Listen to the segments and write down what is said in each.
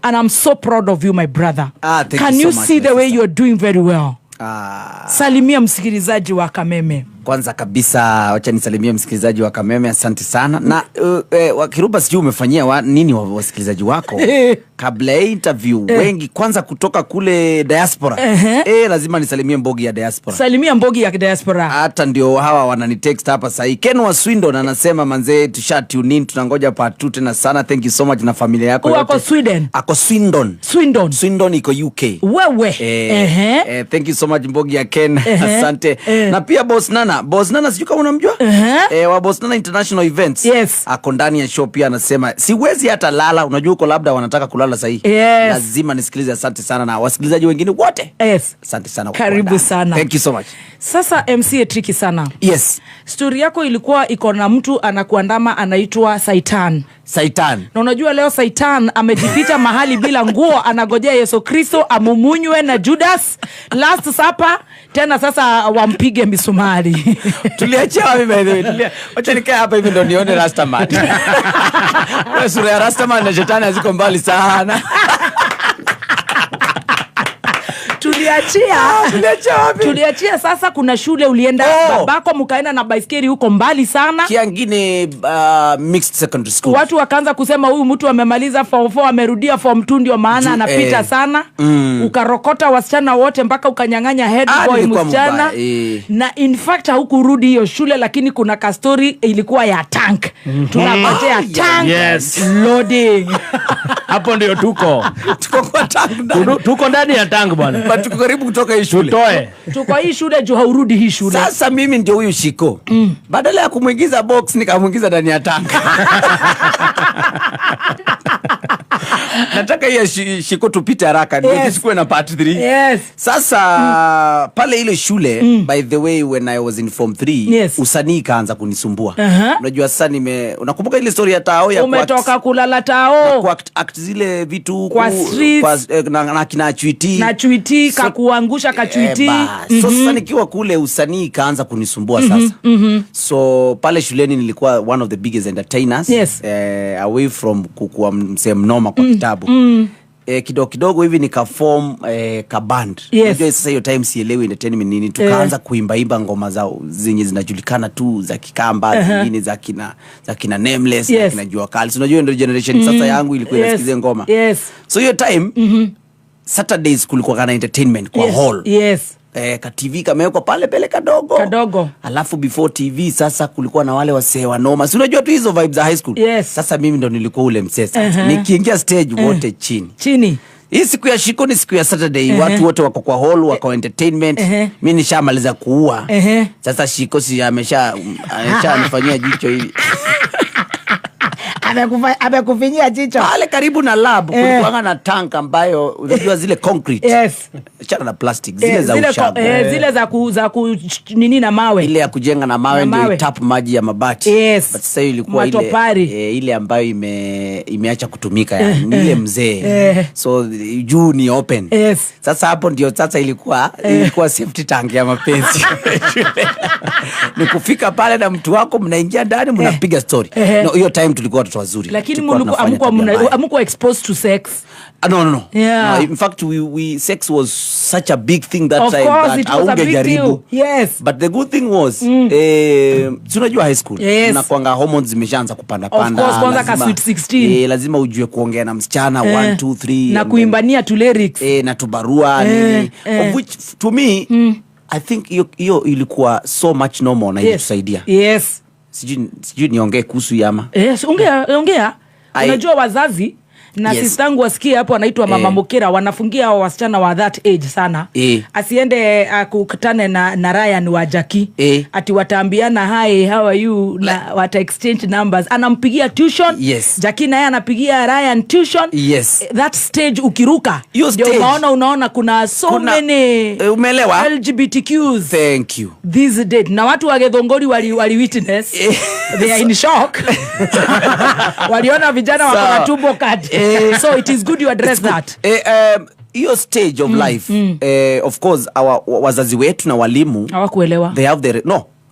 and I'm so proud of you, my brother. Can you see the way you're doing very well? Salimia msikilizaji wa Kameme. Kwanza kabisa wacha nisalimie msikilizaji wa Kameme, asante sana. Na Wakiruba sijui umefanyia nini wasikilizaji wako kabla ya interview wengi kwanza kutoka kule diaspora. Lazima nisalimie mbogi ya diaspora. Salimia mbogi ya diaspora. Hata ndio hawa wananitext hapa sahi. Ken wa Swindon anasema manze tusha tune in, tunangoja part 2 tena sana. Thank you so much na familia yako yote. Ako Sweden. Ako Swindon. Swindon iko UK. Wewe. Thank you so much mbogi ya Ken. Asante. Na pia Boss Nana sijui kama unamjua? Wa Boss Nana International Events. Yes. Ako ndani ya show pia anasema siwezi hata lala. Unajua uko labda wanataka kulala sahi. Yes. Lazima nisikilize. Asante sana na wasikilizaji wengine wote. Yes. Asante sana. Karibu sana. Thank you so much. Sasa MC tricky sana. Yes. Story yako ilikuwa iko na mtu anakuandama anaitwa Satan. Na unajua leo Satan amejificha mahali bila nguo, anagojea Yesu Kristo amumunywe na Judas last supper, tena sasa wampige misumari. Tuliachia wapi by the way? Wacha nikae hapa hivi ndo nione Rastaman. Kwa sura ya Rastaman na shetani haziko mbali sana. Tuliachia sasa kuna shule ulienda babako mkaenda na baiskeli huko mbali sana. Kiangine mixed secondary school. Watu wakaanza kusema huyu mtu amemaliza form 4 amerudia form 2 ndio maana anapita sana. Ukarokota wasichana wote mpaka ukanyang'anya head boy msichana. Na in fact hukurudi hiyo shule, lakini kuna ka story ilikuwa ya tank. Tunapata tank. Yes. Loading. Hapo ndio tuko kwa tank. Tuko ndani ya tank bwana. Tuko karibu kutoka hii shule. Tuko hii shule juu haurudi hii shule. Sasa mimi ndio huyu Shiko. Badala ya kumuingiza box nikamuingiza ndani ya tank. Nataka hii Shiko tupite haraka ndio tusikue na part 3. Yes. Sasa pale ile shule by the way when I was in form 3 usanii kaanza kunisumbua. Unajua sasa unakumbuka ile story ya Tao ya umetoka kulala Tao kwa act zile vitu kwa streets na kina Chuiti. Na Chuiti kakuangusha kachuiti. So sasa nikiwa kule usanii kaanza kunisumbua sasa. So pale shuleni nilikuwa one of the biggest entertainers. Away from kukuwa msee mnoma kwa kitabu. Kidogo hivi nikaform ka band. Unajua sasa hiyo time sielewi entertainment nini, tukaanza kuimba ngoma zao zenye zinajulikana tu za Kikamba, zingine za kina Nameless, za kina Jua Kali. Unajua ndio generation sasa yangu ilikuwa inasikiza ngoma. So hiyo time Saturdays kulikuwa kana entertainment kwa hall. Ka TV kamewekwa pale pele kadogo. Alafu before TV sasa kulikuwa na wale wasee wanoma. Si unajua tu hizo vibes za high school. Sasa mimi ndo nilikuwa ule msesa. Nikiingia stage wote chini. Hii siku ya Shiko ni siku ya Saturday. Watu wote wako kwa hall, wako entertainment. Mimi nishamaliza kuua. Sasa Shiko si ameshanifanyia jicho hili. Amekufinyia jicho. Pale karibu na lab kulikuwa na tank ambayo unajua zile concrete. Chana na plastic zile za ushago. Zile za nini na mawe. Ile ya kujenga na mawe ndio tap maji ya mabati. But sasa ilikuwa ile ambayo imeacha kutumika yani ile mzee. So juu ni open. Sasa hapo ndio sasa ilikuwa safety tank ya mapenzi. Ni kufika pale na mtu wako mnaingia ndani mnapiga story. No, hiyo time tulikuwa watu wazuri. Lakini amuko exposed to sex. No. In fact sex was such a big thing that time that aungejaribu. But the good thing was tunajua high school unakuanga hormones zimeshaanza kupanda. Of course kwanza ka sweet 16. Lazima ujue kuongea na msichana 1 2 3 na kuimbania tu lyrics na tubarua nini. Of which to me I think hiyo ilikuwa so much normal na ilitusaidia. Sijui niongee kuhusu yama. Ongea. Unajua wazazi na sistangu wasikie hapo anaitwa Mama Mokera wanafungia wasichana wa that age sana. Asiende akukutane na Ryan wa Jackie. Ati wataambiana hi how are you na wata exchange numbers. Anampigia tuition. Jackie naye anapigia Ryan tuition. That stage ukiruka ndio unaona kuna many umeelewa LGBTQs. Thank you. This date na watu wa Gethongori wali witness. They are in shock. Waliona vijana wako na tumbo kadi. So it is good you address that. Hiyo stage of life of course wazazi wetu na walimu hawakuelewa. They have their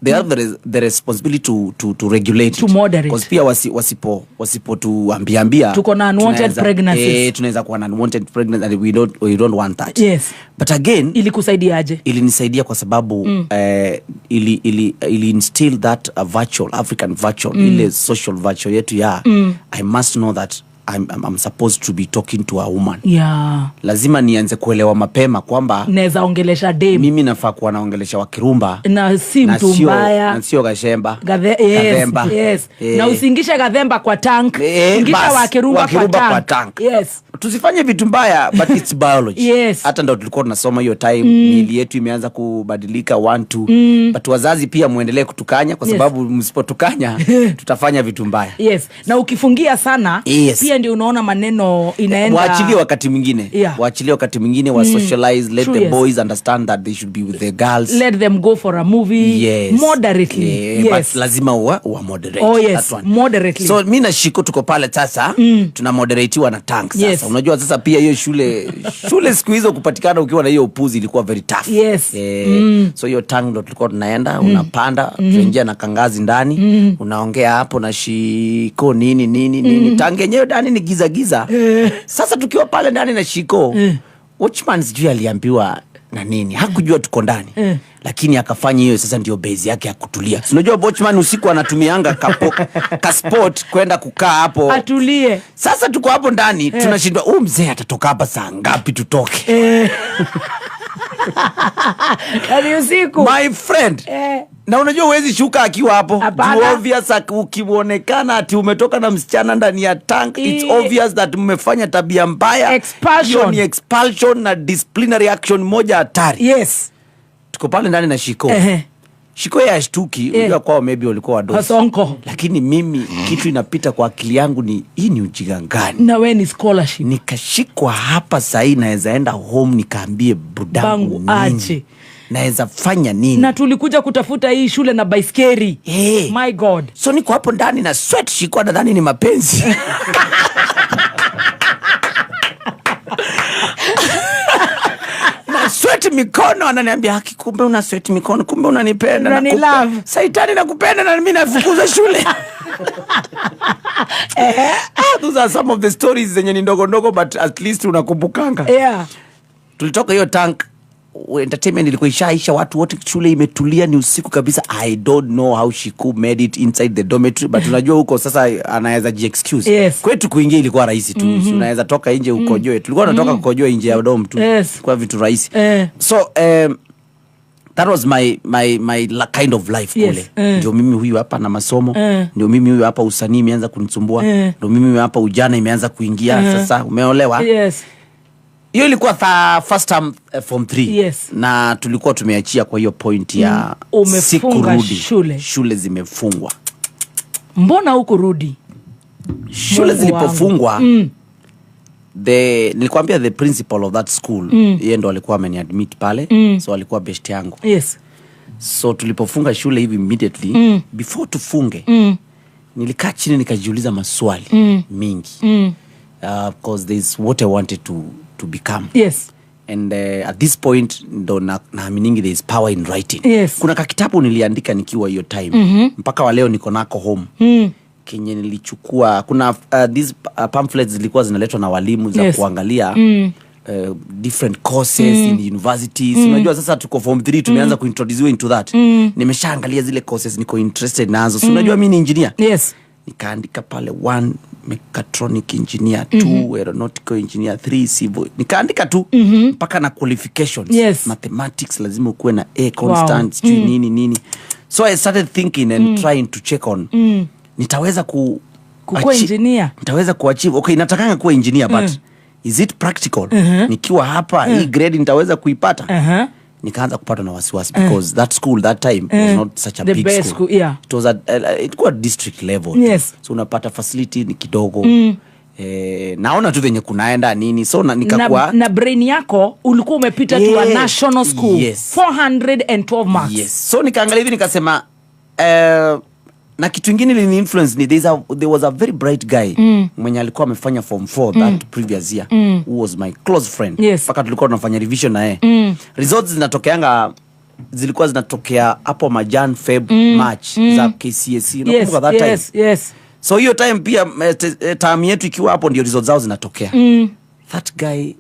they have the responsibility to regulate, to moderate, because pia wasipo tuambiambia tuko na unwanted pregnancies, tunaweza kuwa na unwanted pregnancy, and we don't want that. Yes. But again, ilikusaidiaje? Ilinisaidia kwa sababu ili instill that virtual African virtual, ile social virtual yetu ya I must know that I'm supposed to be talking to a woman. Yeah. Lazima nianze kuelewa mapema kwamba naweza ongelesha dem. Mimi nafaa kuwa naongelesha wa Kirumba na si mtu mbaya. Na sio Gashemba. Gadhemba. Yes. Na usingisha Gadhemba kwa tank. Ingisha wa Kirumba kwa tank. Yes. Tusifanye vitu mbaya, but it's biology. Yes. Hata ndo tulikuwa tunasoma hiyo time, miili yetu imeanza kubadilika 1-2. But wazazi pia muendelee kutukanya kwa sababu msipotukanya tutafanya vitu mbaya. Yes. Na ukifungia sana, pia ndio unaona maneno inaenda. Waachilie wakati mwingine. Waachilie wakati mwingine, wa socialize, let the boys understand that they should be with the girls. Let them go for a movie. Yes. Moderately. Yes. But lazima wa moderate. Oh yes, moderately. So mimi na Shiko tuko pale sasa, tuna moderatiwa na tank sasa. Yes. Unajua sasa pia hiyo shule siku hizo kupatikana ukiwa na hiyo upuzi ilikuwa very tough. Yes. So hiyo tank ndo tulikuwa tunaenda, unapanda, tunaingia na kangazi ndani, unaongea hapo na Shiko nini. Tank yenyewe ndani ni giza. Sasa tukiwa pale ndani na Shiko, watchman sijui aliambiwa na nini, hakujua tuko ndani. Lakini akafanya hiyo sasa ndio base yake ya kutulia. Unajua watchman usiku anatumianga ka sport kwenda kukaa hapo atulie. Sasa tuko hapo ndani, tunashindwa mzee atatoka hapa saa ngapi tutoke. Kali usiku. My friend. Na unajua huwezi shuka akiwa hapo. Obvious ukionekana ati umetoka na msichana ndani ya tank, it's obvious that mmefanya tabia mbaya. Expulsion. Ni expulsion na disciplinary action moja hatari. Yes. Tuko pale ndani na Shiko. Shiko ya shtuki, unajua kwao maybe walikuwa wadogo. Hasonko. Lakini mimi kitu inapita kwa akili yangu ni hii ni ujinga gani? Na wewe ni scholarship. Nikashikwa hapa sahi, naweza enda home nikaambie budangu aje. Naweza fanya nini? Na tulikuja kutafuta hii shule na baiskeli. My God. So niko hapo ndani na sweat, Shiko nadhani ni mapenzi. Sweat mikono, ananiambia haki, kumbe una sweat mikono, kumbe unanipenda na love. Saitani nakupenda na mimi nafukuza shule. Those are some of the stories zenye ni ndogo but at least unakumbukanga. Tulitoka hiyo tank, entertainment ilikuwa ishaisha, watu wote shule imetulia, ni usiku kabisa. I don't know how she could made it inside the dormitory, but unajua huko sasa anaweza excuse. Kwetu kuingia ilikuwa rahisi tu. Unaweza toka nje ukojoe. Tulikuwa tunatoka kukojoa nje ya dorm tu. Kwa vitu rahisi. So that was my kind of life kule. Ndio mimi huyu hapa na masomo, ndio mimi huyu hapa usanii imeanza kunisumbua, ndio mimi huyu hapa ujana imeanza kuingia. Sasa umeolewa. Hiyo ilikuwa first time form 3. Na tulikuwa tumeachia kwa hiyo point ya sikurudi. Shule zimefungwa. Mbona huko rudi? Shule zilipofungwa, nilikwambia the principal of that school, yeye ndo alikuwa ameniadmit pale. So alikuwa best yangu. So tulipofunga shule hivi immediately, before tufunge, nilikaa chini nikajiuliza maswali mingi. Because there's what I wanted to become. And at this point ndo naaminingi there is power in writing. Kuna kakitabu niliandika nikiwa hiyo time. Mpaka wa leo niko nako home. Kenye nilichukua, kuna these pamphlets zilikuwa zinaletwa na walimu za kuangalia different courses in universities. Unajua sasa tuko form 3 tumeanza kuintroduce into that. Nimeshaangalia zile courses niko interested nazo. Unajua mimi ni engineer. Nikaandika pale 1 mechatronic engineer, 2 aeronautical engineer, 3 civil. Nikaandika tu mpaka na qualifications. Mathematics lazima ukuwe na A constant, nini. So I started thinking and trying to check on nitaweza kuwa engineer. Nitaweza kuachieve. Okay, natakanga kuwa engineer but is it practical? Nikiwa hapa hii grade nitaweza kuipata? Nikaanza kupata na wasiwasi because that school that time was not such a the big school. It was it was district level. So unapata facility ni kidogo. Naona tu venye kunaenda nini. So nikakuwa na brain yako ulikuwa umepita to a national school. 412 marks. So nikaangalia hivi nikasema na kitu kingine ni influence ni there was a very bright guy mwenye alikuwa amefanya form 4 that previous year who was my close friend. Paka tulikuwa tunafanya revision na yeye. Results zinatokeanga zilikuwa zinatokea hapo Majan Feb March za KCSE. Nakumbuka that time. Yes. So hiyo time pia time yetu ikiwa hapo ndio results zao zinatokea. That guy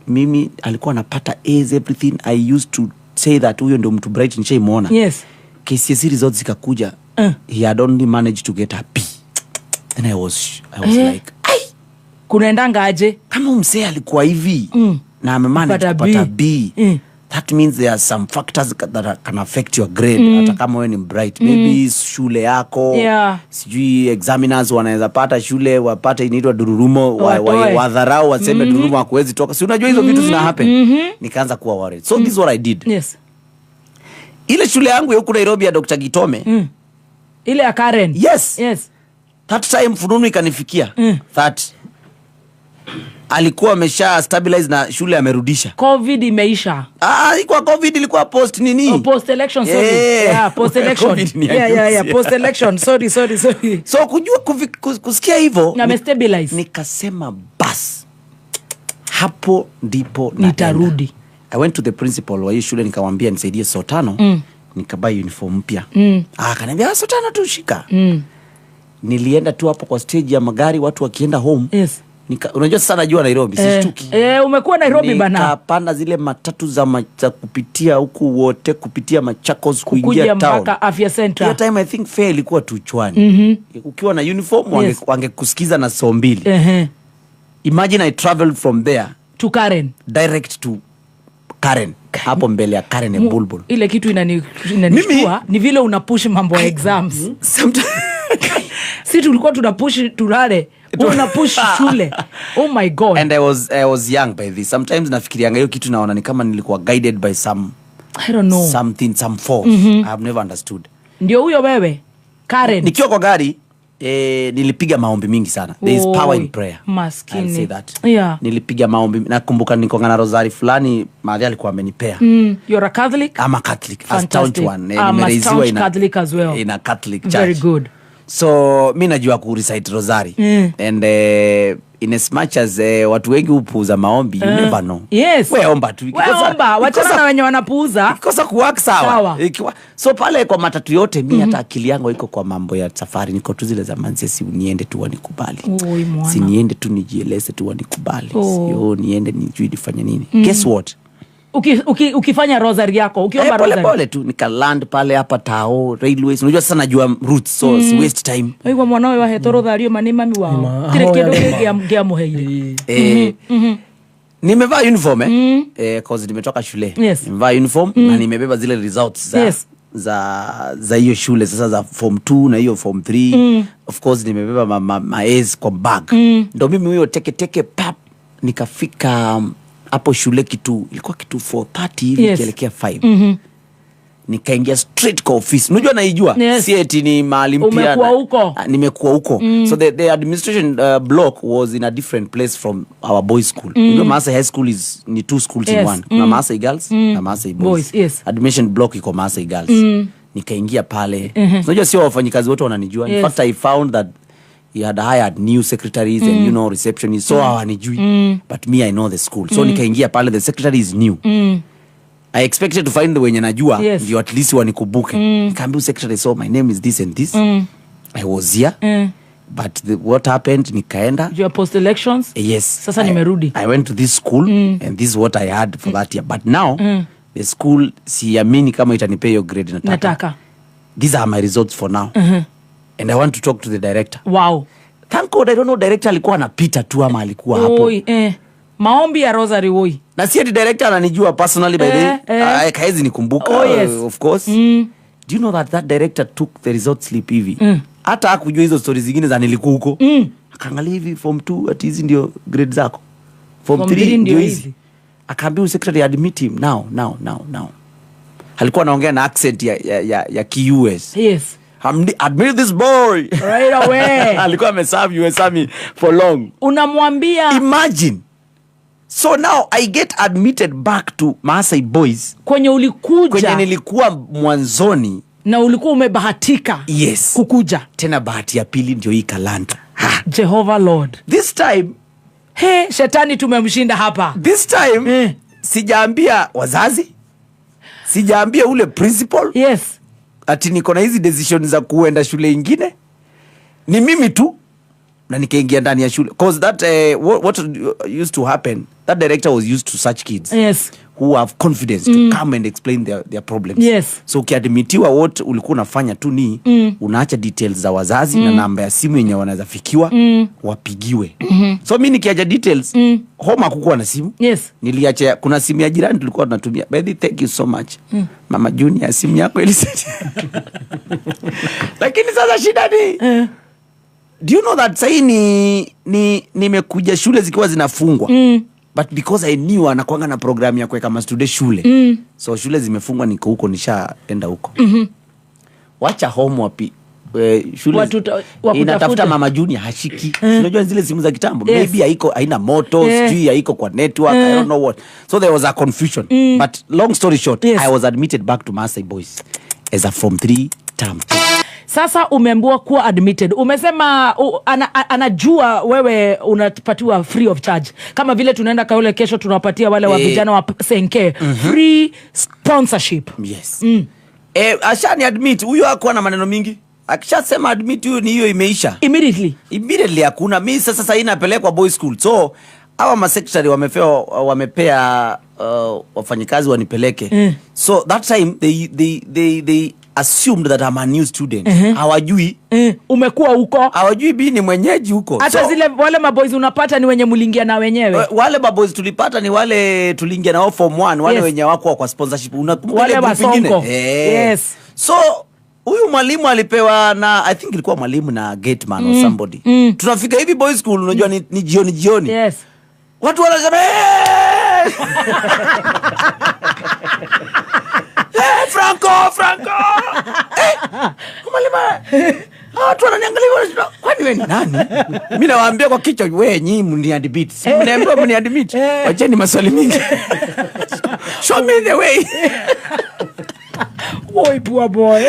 mimi alikuwa anapata A's everything. I used to say that huyo ndio mtu bright nishaimwona. Yes. KCSE results zikakuja. He had only managed to get a B. And I was like, ai, kunaendanga aje kama msee alikuwa hivi na amemanage kupata B. That means there are some factors that can affect your grade. Hata kama wewe ni bright, maybe shule yako, sijui examiners wanaweza pata shule wapate inaitwa dururumo, wadharau waseme dururumo hakuwezi toka. Si unajua hizo vitu zina happen. Nikaanza kuwa worried. So this is what I did. Yes. Ile shule yangu ya huko Nairobi ya Dr. Gitome. Ile ya Karen. Yes. That time fununu ikanifikia. That alikuwa amesha stabilize na shule amerudisha. COVID imeisha. Ilikuwa COVID, ilikuwa post nini? Post election, sorry. Yeah, post election. Yeah, post election. Sorry. So kujua kusikia hivyo, stabilize. Nikasema bas. Hapo ndipo nitarudi. I went to the principal wa hiyo shule nikamwambia nisaidie so 5. Nikabai uniform mpya. Akaniambia so 5 tu shika. Nilienda tu hapo kwa stage ya magari watu wakienda home. Yes. Unajua sasa najua Nairobi sishtuki. Umekuwa Nairobi bana. Nikapanda zile matatu za kupitia huku wote, kupitia Machakos kuingia town mpaka Afya Center. That time I think fare ilikuwa tu chwani. Ukiwa na uniform wangekusikiza na so 2. Imagine I traveled from there to Karen, direct to Karen, hapo mbele ya Karen and Bulbul. Ile kitu inanishtua ni vile unapush mambo ya exams. Si tulikuwa tunapush tulale, unapush shule. Oh my God. And I was young by this. Sometimes nafikirianga hiyo kitu naona ni kama nilikuwa guided by some, I don't know, some force. I have never understood. Ndio huyo wewe Karen. Nikiwa kwa gari nilipiga maombi mingi sana. There is power in prayer. Maskini. I'll say that. Yeah. Nilipiga maombi. Nakumbuka niko na rosari fulani mahali alikuwa amenipea. You're a Catholic? I'm a Catholic. A staunch one. I'm a staunch Catholic as well. In a Catholic church. Very good. So mi najua kurecite rosari. And in as much as watu wengi upuuza maombi, you never know. Yes. We omba tu. Wachana na wenye wanapuuza. Ikikosa kuwork sawa. So pale kwa matatu yote mi hata akili yangu iko kwa mambo ya safari. Niko tu zile za manzesi, niende tu wanikubali. Si niende tu nijieleze tu wanikubali. Sio niende nijui nifanye nini. Guess what? Ukifanya rosary yako, ukiomba rosary. Pole tu nika-land pale hapa Tao Railways. Unajua sasa najua routes, so si waste time. Wewe mwanawe wa hetoro dhario manima miwao. Kile kidogo gea muheire. Nimevaa uniform cause nimetoka shule. Nimevaa uniform na nimebeba zile results za hiyo shule sasa za form 2 na hiyo form 3. Of course nimebeba ma A's kwa bag. Ndio mimi huyo teke pap nikafika hapo shule ilikuwa kitu 4:30 hivi kielekea 5. Nikaingia straight kwa office. Unajua naijua. Si eti ni mahali mpya. Umekuwa huko. Nimekuwa huko. So the administration block was in a different place from our boys school. Unajua Maasai High School ni 2 schools in one. Kuna Maasai Girls na Maasai Boys. Administration block iko Maasai Girls. Nikaingia pale. Unajua sio wafanyikazi wote wananijua. In fact I found that he had hired new secretaries and receptionists, so hawanijui. But me I know the school. So nikaingia pale, the secretary is new. I expected to find the wenye najua ndio at least wanikubuke. Nikamwambia secretary, so my name is this and this. I was here. But what happened, nikaenda. Your post elections? Yes. Sasa nimerudi. I went to this school and this is what I had for that year. But now the school siamini kama itanipea hiyo grade nataka. These are my results for now. And I want to talk to the director. Wow. Thank God I don't know director alikuwa anapita tu ama alikuwa hapo. Maombi ya rosary woi. Na si eti director ananijua personally by the way. Kaezi nikumbuka. Of course. Do you know that director took the result slip hivi? Hata hakujua hizo stories zingine za nilikuwa huko. Akaangalia hivi form 2 ati hizi ndio grade zako. Form 3 ndio hizi. Akaambia secretary admit him now. Alikuwa anaongea na accent ya KUS. Yes. Admit this boy right away. Alikuwa ameserve US Army for long. Unamwambia, imagine. So now I get admitted back to Maasai Boys. Kwenye ulikuja. Kwenye nilikuwa mwanzoni. Na ulikuwa umebahatika. Yes. Kukuja. Tena bahati ya pili ndio hii kalanta. Jehovah Lord. This time. Shetani tumemshinda hapa. This time. Sijaambia wazazi. Sijaambia ule principal. Yes. Ati niko na hizi decisions za kuenda shule ingine. Ni mimi tu na nikaingia ndani ya shule because that what used to happen, that director was used to such kids. Yes. Who have confidence to come and explain their problems. Yes. So ukiadmitiwa what ulikuwa unafanya tu ni unaacha details za wazazi na namba ya simu yenye wanaweza fikiwa wapigiwe. So mimi nikiacha details home hakukuwa na simu. Yes. Niliacha kuna simu ya jirani tulikuwa tunatumia. Baby, thank you so much. Mama Junior, simu yako ilisaidia. Lakini sasa shida ni do you know that sahi nimekuja shule zikiwa zinafungwa. But because I knew anakuanga na programu ya kuweka mastude shule. So shule zimefungwa, niko huko, nishaenda huko. Wacha home wapi shule inatafuta Mama Junior hashiki. Unajua zile simu za kitambo. Yes. Maybe haina moto, sijui haiko kwa network, I don't know what. So there was a confusion. But long story short, yes. I was admitted back to Maasai Boys as a form 3 term 2. Sasa umeambiwa kuwa admitted. Umesema anajua wewe unapatiwa free of charge. Kama vile tunaenda kaule kesho tunawapatia wale wa vijana wa Senke free sponsorship. Yes. Ashani admit, huyo hakuwa na maneno mingi. Akishasema admit huyo ni hiyo imeisha. Immediately hakuna. Mimi sasa inapelekwa boys school. So hawa masecretary wamepea wafanyikazi wanipeleke. So that time they assumed that I'm a new student. Hawajui umekuwa huko. Hawajui bi ni mwenyeji huko. Hata zile wale maboys unapata ni wenye mulingia na wenyewe. Wale maboys tulipata ni wale tulingia nao form 1, wale wenye wako kwa sponsorship. Unakumbuka wale wasonko. Yes. So huyu mwalimu alipewa na I think ilikuwa mwalimu na gateman or somebody. Tunafika hivi boys school, unajua ni jioni. Yes. Watu wanasema Franco. Mwalimu. Watu wananiangalia kwani wewe ni nani? Mimi nawaambia kwa kichwa, wewe nyinyi mniadmit. Si mniambia mniadmit. Wacheni maswali mingi. Show me the way. Boy, poor boy.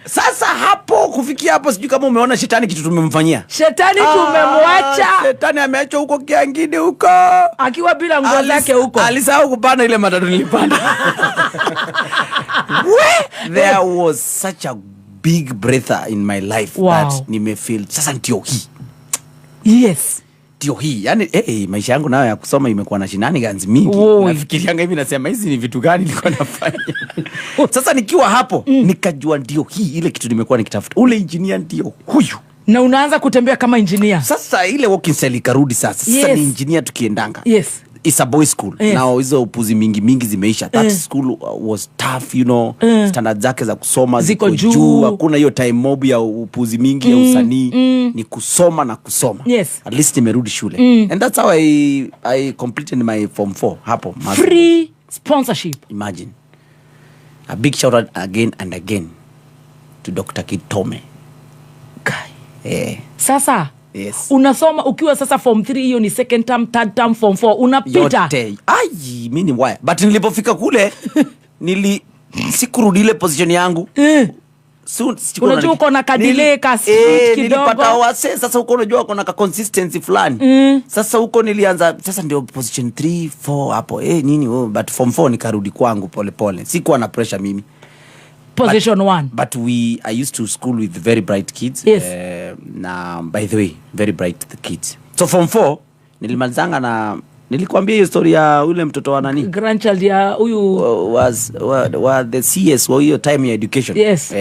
Sasa hapo kufikia hapo sijui kama umeona shetani kitu tumemfanyia. Shetani tumemwacha. Shetani ameacha huko kiangine huko. Akiwa bila nguo zake huko. Alisahau kupanda ile matatu nilipanda. There was such a big breather in my life that nimefeel sasa ndio hii. Yes. Ndio hii. Yaani maisha yangu nayo ya kusoma imekuwa na shenanigans mingi. Nafikirianga hivi nasema hizi ni vitu gani nilikuwa nafanya. Sasa nikiwa hapo nikajua ndio hii ile kitu nimekuwa nikitafuta. Ule engineer ndio huyu. Na unaanza kutembea kama engineer. Sasa ile walking style ikarudi sasa. Sasa ni engineer tukiendanga. Yes. It's a boys school. Yes. Now hizo upuzi mingi zimeisha. That school was tough, you know. Standards zake za kusoma ziko juu. Hakuna hiyo time mob ya upuzi mingi ya usanii. Ni kusoma na kusoma. Yes. At least nimerudi shule. And that's how I completed my form 4 hapo. Free sponsorship. Imagine. A big shout out again and again to Dr. Kitome. Sasa yes. Unasoma ukiwa sasa form 3, hiyo ni second term, third term, form 4 unapita. Yote. Mimi ni waya. But nilipofika kule sikurudi ile position yangu. Unajua uko na kadile ka speed kidogo. Nilipata wase sasa uko unajua uko na consistency fulani. Sasa huko nilianza sasa ndio position 3, 4 hapo. But form 4 nikarudi kwangu pole. Sikuwa na pressure mimi. Position 1. But I used to school with very bright kids. Yes. By the way, very bright kids. So form 4 nilimalizanga na nilikwambia hiyo story ya ule mtoto wa nani? Grandchild ya huyu was the CS wa hiyo time ya education. Yes.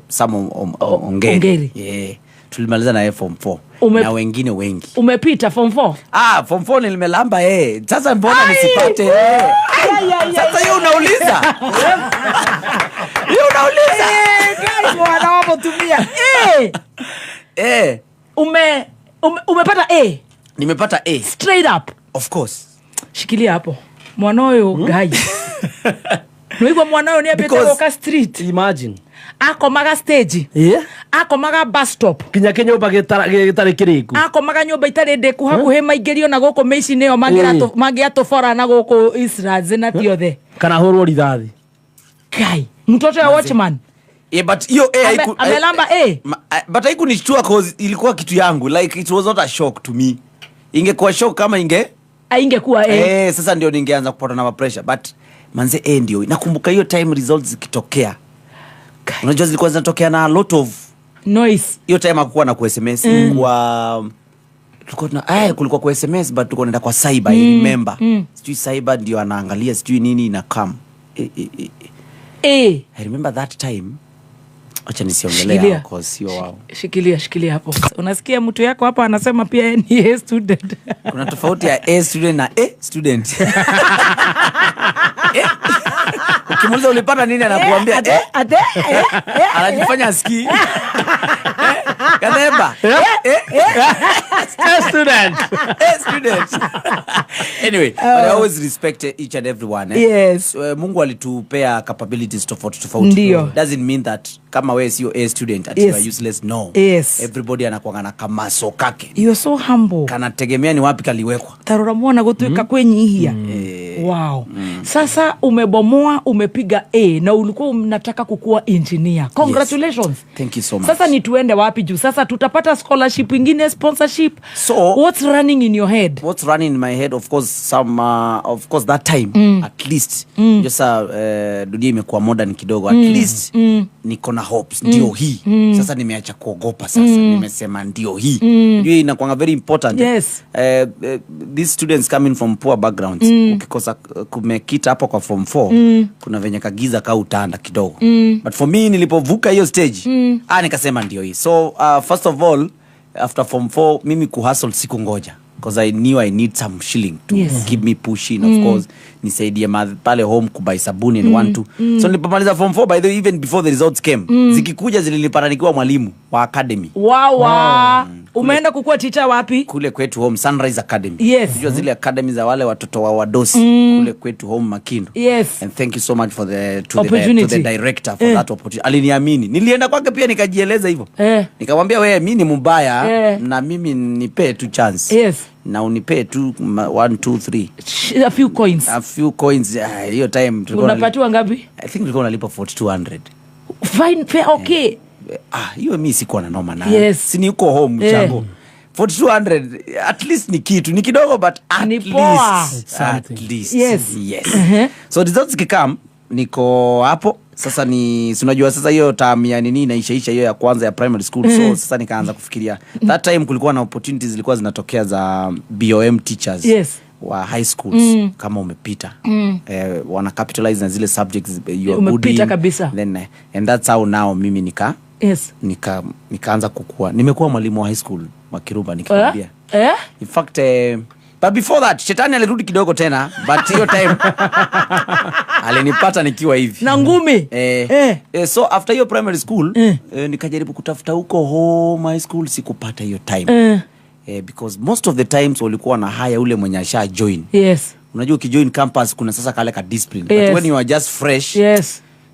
Some Ongeri. Yeah. Tulimaliza na form 4 na wengine wengi. Umepita form 4? Form 4 nilimelamba sasa mbona nisipate Sasa hiyo unauliza. Guys wanaomba tumia. Umepata A? Nimepata A. Straight up. Of course. Shikilia hapo. Mwanoyo guys. Noigo mwanoyo ni abetego ka street. Imagine. Ako maga stage. Ako maga bus stop. Kinya nyumba gitari kiriku. Ako maga nyumba itari ndeku hakuhe maigerio na goko meci neo magiato fora na goko Israel zena tiothe. Kana hurwo rithathi. Kai, mtoto ya watchman. But hiyo amelamba but haikunishtua cause ilikuwa kitu yangu. Like it was not a shock to me. Ingekuwa shock kama Haingekuwa sasa ndio ningeanza kupata na pressure, but manze ndio nakumbuka hiyo time results zikitokea. Unajua zilikuwa zinatokea na a lot of noise. Hiyo time hakukuwa na SMS kwa kulikuwa kwa SMS, but tulikuwa naenda kwa cyber. I remember sijui cyber ndio anaangalia sijui nini na come I remember that time. Acha nisiongelea kwa sio wao. Shikilia hapo. Unasikia mtu yako hapa anasema pia ni A student. Kuna tofauti ya A student na A student. Ukimuuliza ulipata nini anakuambia anajifanya asikii. Kadeba. Student. Anyway, but I always respect each and everyone. Yes. Mungu alitupea capabilities tofauti. Doesn't mean that kama wewe sio A student at you are useless. No. Yes. Everybody anakuanga na kamaso kake. You are so humble. Kanategemea ni wapi kaliwekwa. Tarora muona gutuika kwenye hia. Wow. Sasa umebomoa, umepiga A na ulikuwa unataka kukua engineer. Congratulations. Yes. Thank you so much. Sasa ni tuende wapi juu? Sasa tutapata scholarship ingine, sponsorship. So what's running in your head? What's running in my head, of course that time at least just dunia imekuwa modern kidogo, at least niko na hopes. Ndio hii sasa nimeacha kuogopa sasa. Nimesema ndio hii. Ndio inakuwa very important. Yes. These students coming from poor backgrounds, ukikosa kumekita hapo kwa form 4 kuna venye kagiza ka utanda kidogo. But for me nilipovuka hiyo stage nikasema ndio hii. So first of all, after form 4 mimi kuhustle siku ngoja, because I knew I need some shilling to keep me pushing. Of course nisaidie pale home kubai sabuni and want to. So nilipomaliza form 4, by the way, even before the results came, zikikuja zilinipata nikiwa mwalimu wa academy. Wow. Umeenda kukua teacher wapi? Kule kwetu home, Sunrise Academy. Yes. Unajua zile academy za wale watoto wa wadosi kule kwetu home Makindo. Yes. And thank you so much for the director for that opportunity. Aliniamini. Nilienda kwake pia nikajieleza hivyo. Nikamwambia wewe mimi ni mbaya na mimi nipe tu chance. Yes. Na unipe tu 1 2 3 a few coins. Hiyo time tulikuwa unapatiwa ngapi? I think tulikuwa nalipa 4200. Fine, fair, okay. Hiyo mimi sikuwa na noma na. Yes. Si ni uko home chango. 4200 at least ni kitu, ni kidogo, but at least. Yes. So results kikam niko hapo sasa. Ni unajua sasa hiyo term ya nini inaisha hiyo ya kwanza ya primary school. So sasa nikaanza kufikiria that time kulikuwa na opportunities zilikuwa zinatokea za BOM teachers. Yes. Wa high schools kama umepita wana capitalize na zile subjects you are good in kabisa. Then and that's how now mimi nikaanza kukua. Nimekuwa mwalimu wa high school Makiruba nikikwambia. In fact but before that shetani alirudi kidogo tena, but hiyo time alinipata nikiwa hivi na ngumi. So after hiyo primary school nikajaribu kutafuta huko home high school, sikupata hiyo time. Because most of the times walikuwa na haya ule mwenye asha join. Yes. Unajua ukijoin campus kuna sasa kale ka discipline. But when you are just fresh,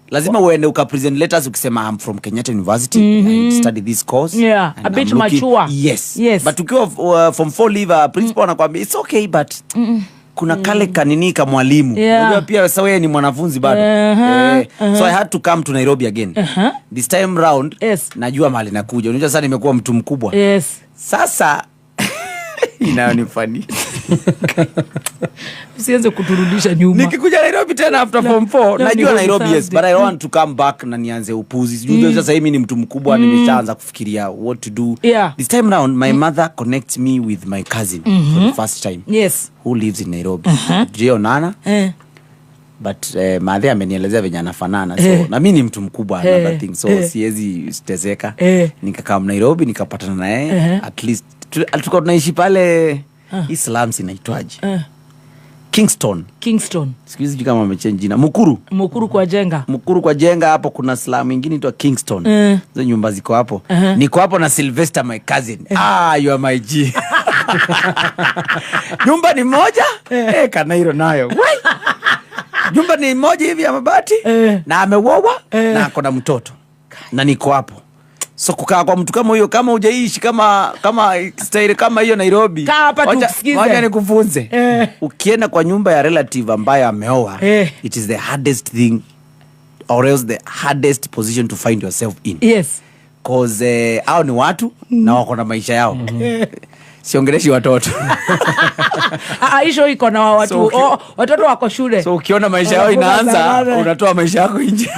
lazima uende ukapresent letters ukisema I'm from Kenyatta University, I study this course. A bit mature. Yes. But ukiwa from 4 leave principal anakuambia it's okay, but kuna kale kanini ka mwalimu. Unajua pia sasa wewe ni mwanafunzi bado. So I had to come to Nairobi again. This time round najua mahali nakuja. Unajua sasa nimekuwa mtu mkubwa. Sasa inaonifani. Usianze kuturudisha nyuma. Nikikuja Nairobi tena after form 4, najua Nairobi yes, but I want to come back na nianze upuzi. Sijui sasa mimi ni mtu mkubwa, nimeshaanza kufikiria what to do. This time round my mother connects me with my cousin for the first time. Yes. Who lives in Nairobi. Jeo Nana. But madhe amenielezea venye anafanana. So na mimi ni mtu mkubwa another thing. So siwezi stezeka. Nikakaa Nairobi nikapatana naye. At least tulikuwa tunaishi pale Islams inaitwaje? Kingston. Sikizi kama wamechange jina. Mukuru kwa jenga hapo kuna slum nyingine inaitwa Kingston. Hizo nyumba ziko hapo. Niko hapo na Sylvester my cousin. You are my G. Nyumba ni moja? Kanairo nayo. Nyumba ni moja hivi ya mabati na amewowa na akona mtoto. Na niko hapo. So kukaa kwa mtu kama huyo, kama hujaishi kama style kama hiyo Nairobi, kaa hapa tusikize. Wacha nikufunze. Ukienda kwa nyumba ya relative ambaye ameoa, it is the hardest thing or else the hardest position to find yourself in. Yes. Cause hao ni watu na wako na maisha yao. siongeleshi watoto. Aisho iko na watu watoto wako shule. So ukiona maisha yao inaanza, unatoa maisha yako nje.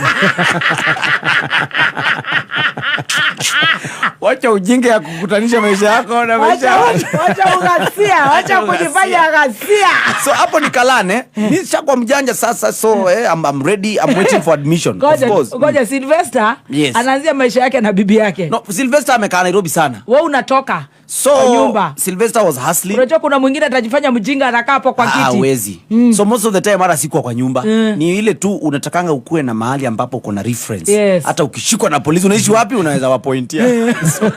Wacha ujinge ya kukutanisha maisha yako na maisha. Wacha ugasia, wacha kujifanya gasia. So hapo ni kalane. Mimi sitakuwa mjanja sasa, so I'm ready, I'm waiting for admission. Of course. Ngoja Sylvester anaanzia maisha yake na bibi yake. No, Sylvester amekaa Nairobi sana. Wewe unatoka so nyumba. Sylvester was hustling. Unajua kuna mwingine atajifanya mjinga anakaa hapo kwa kiti. Hawezi. So most of the time mara sikuwa kwa nyumba. Ni ile tu unatakanga ukue na mahali ambapo uko na reference. Hata ukishikwa na polisi unaishi wapi unaweza wapointia. So,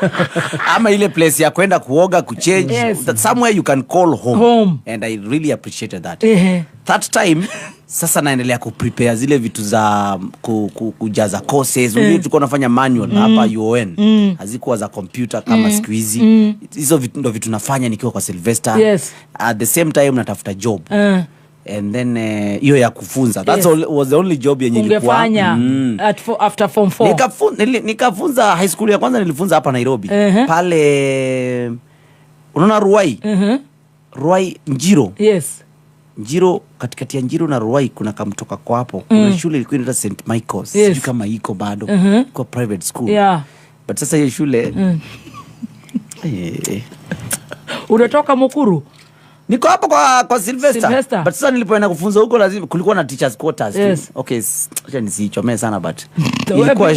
ama ile place ya kwenda kuoga, kuchange, that somewhere you can call home. And I really appreciated that. That time sasa naendelea kuprepare zile vitu za kujaza courses. Tulikuwa nafanya manual hapa UON. Hazikuwa za computer kama siku hizi. Hizo ndo vitu nafanya nikiwa kwa Sylvester. At the same time natafuta job. And then hiyo ya kufunza. That was the only job yenye nilikuwa ungefanya after form 4. Nikafunza high school ya kwanza nilifunza hapa Nairobi. Pale unaona Ruai? Ruai Njiro. Njiro, katikati ya Njiro na Ruai kuna kamtoka kwa hapo. Kuna shule ilikuwa inaitwa St. Michael's. Sijui kama iko bado. Iko private school. But sasa hiyo shule unatoka Mukuru? Niko hapo kwa Sylvester. But sasa nilipoenda kufunza huko lazima kulikuwa na teachers quarters. Okay, acha nisichomee sana but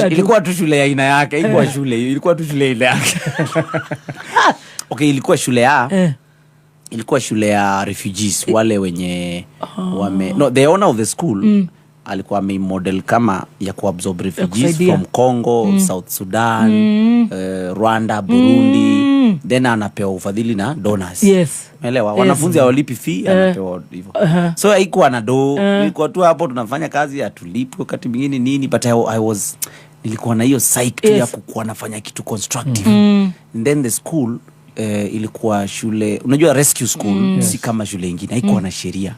ilikuwa tu shule ya aina yake. Ilikuwa tu shule ile yake. Okay, ilikuwa shule ya ilikuwa shule ya refugees wale wenye the owner of the school alikuwa model kama ya kuabsorb refugees from Congo, South Sudan, Rwanda, Burundi. Then anapewa ufadhili na donors. Umeelewa? Wanafunzi hawalipi fee, anapewa hivyo. So haikuwa na ilikuwa tu hapo tunafanya kazi ya tulipo wakati mwingine nini, but nilikuwa na hiyo psyche ya kukuwa nafanya kitu constructive. And then the school ilikuwa shule, unajua rescue school, si kama shule nyingine, haikuwa na sheria.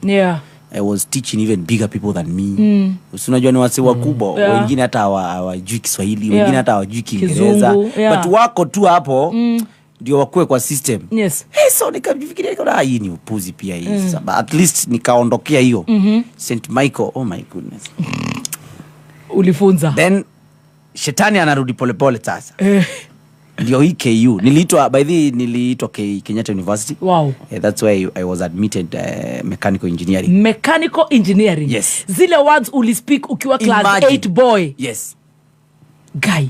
I was teaching even bigger people than me. Unajua ni wase wakubwa, wengine hata hawajui Kiswahili, wengine hata hawajui Kiingereza, but wako tu hapo ndio wakue kwa system. So nikafikiria hii ni upuzi pia hii. But at least nikaondokea hiyo. St. Michael, oh my goodness. Ulifunza. Then shetani anarudi polepole sasa. Ndio hii KU. Niliitwa Kenyatta University. Wow. That's why I was admitted mechanical engineering. Mechanical engineering. Yes. Zile words ulispeak ukiwa class 8 boy. Yes. Guy.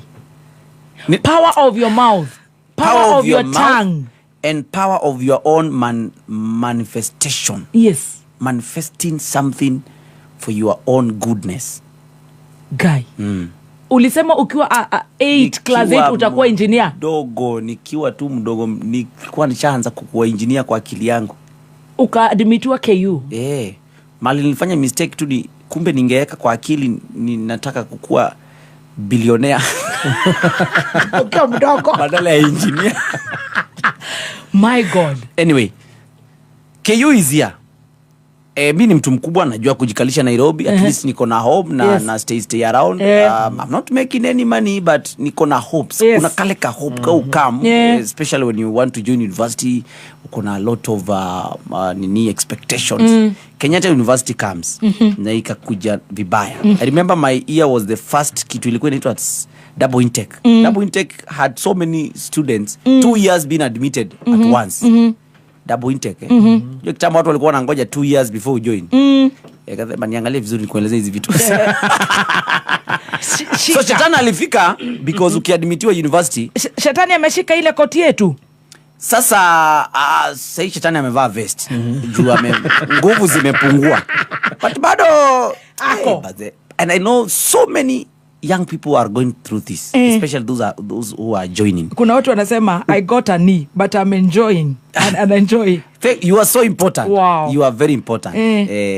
Power of your mouth. Power of your tongue. And power of your own manifestation. Yes. Manifesting something for your own goodness. Guy. Ulisema ukiwa 8 class 8 utakuwa engineer? Nikiwa tu mdogo nilikuwa nishaanza kuwa engineer kwa akili yangu. Ukaadmitiwa KU? Mali nilifanya mistake tu kumbe ningeweka kwa akili ninataka kukuwa billionaire. Ukiwa mdogo. Badala ya engineer. My God. Anyway, KU is here. Mimi ni mtu mkubwa, najua kujikalisha Nairobi. At least niko na hope na stay around. I'm not making any money, but niko na hopes. Kuna kale ka hope ka ukam, especially when you want to join university. Kuna a lot of expectations. Kenyatta University comes na ikakuja vibaya. I remember my year was the first kitu ilikuwa inaitwa double intake. Double intake had so many students, 2 years being admitted at once. Double intake. Hiyo kitambo watu walikuwa wanangoja 2 years before you join. Akasema niangalie vizuri nikueleze hizi vitu. So shetani alifika because ukiadmitiwa university. Shetani ameshika ile koti yetu. Sasa sasa shetani amevaa vest. Juu nguvu zimepungua. But bado and I know so many young people are going through this, especially those who are joining. Kuna watu wanasema I got a knee but I'm enjoying and enjoy. You are so important. Wow. You are very important.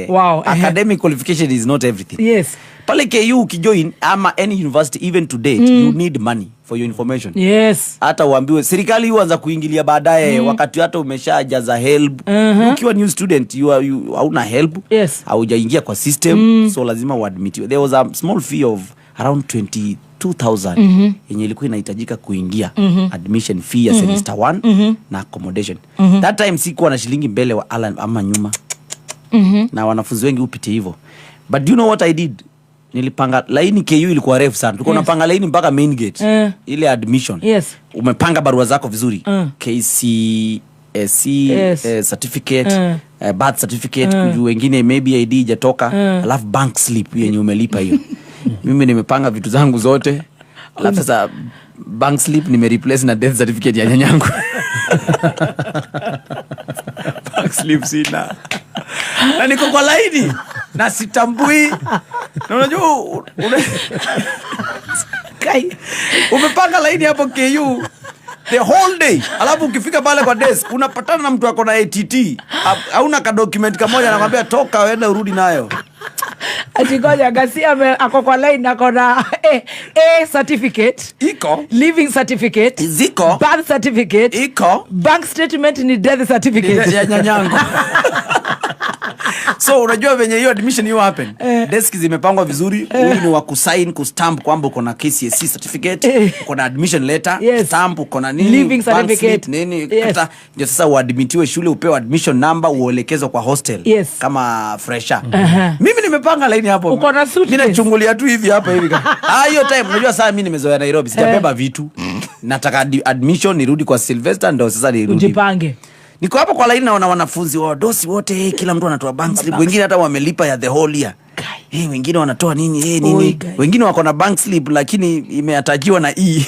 Wow. Academic qualification is not everything. Yes. Pale KU ukijoin ama any university even to date, you need money for your information. Yes. Hata uambiwe serikali huanza kuingilia baadaye wakati hata umeshajaza help. Ukiwa new student you hauna help. Yes. Haujaingia kwa system, so lazima uadmitiwe. There was a small fee of around 2,000 yenye ilikuwa inahitajika kuingia admission fee ya semester 1 na accommodation. That time sikuwa na shilingi mbele wa ama nyuma. Na wanafunzi wengi upite hivyo. But do you know what I did? Nilipanga laini KU ilikuwa refu sana. Tulikuwa tunapanga laini mpaka main gate. Ile admission. Umepanga barua zako vizuri. KCSE certificate, birth certificate, wengine maybe ID hajatoka, alafu bank slip yenye umelipa hiyo. Mimi nimepanga vitu zangu zote. Alafu sasa bank slip nimereplace na death certificate ya nyanyangu. Bank slip sina. Na niko kwa laini na sitambui. Na unajua umepanga laini hapo KU the whole day, alafu ukifika pale kwa desk unapatana na mtu ako na ATT, hauna ka document kamoja, anakuambia toka uende urudi nayo. Atikoja Gasia ako kwa line ako na A certificate iko, living certificate ziko, birth certificate iko, bank statement ni death certificate ya nyanyangu. So unajua venye hiyo admission hiyo happen, desk zimepangwa vizuri. Huyu ni wa kusign, kustamp kwamba uko na KCSE certificate, uko na admission letter, stamp, uko na nini, living certificate nini, ndio sasa uadmitiwe shule, upewe admission number, uelekezwe kwa hostel kama fresher. Mimi nimepanga line hapo, uko na suitcase, mimi nachungulia tu hivi hapa hivi. Hiyo time unajua sasa mimi nimezoea Nairobi, sijabeba vitu, nataka admission nirudi kwa Sylvester, ndio sasa nirudi ujipange. Niko hapa kwa laini na wanafunzi wa dosi wote, kila mtu anatoa bank slip, wengine hata wamelipa ya the whole year. Wengine wanatoa nini nini, wengine wako na bank slip lakini imeatajiwa na E.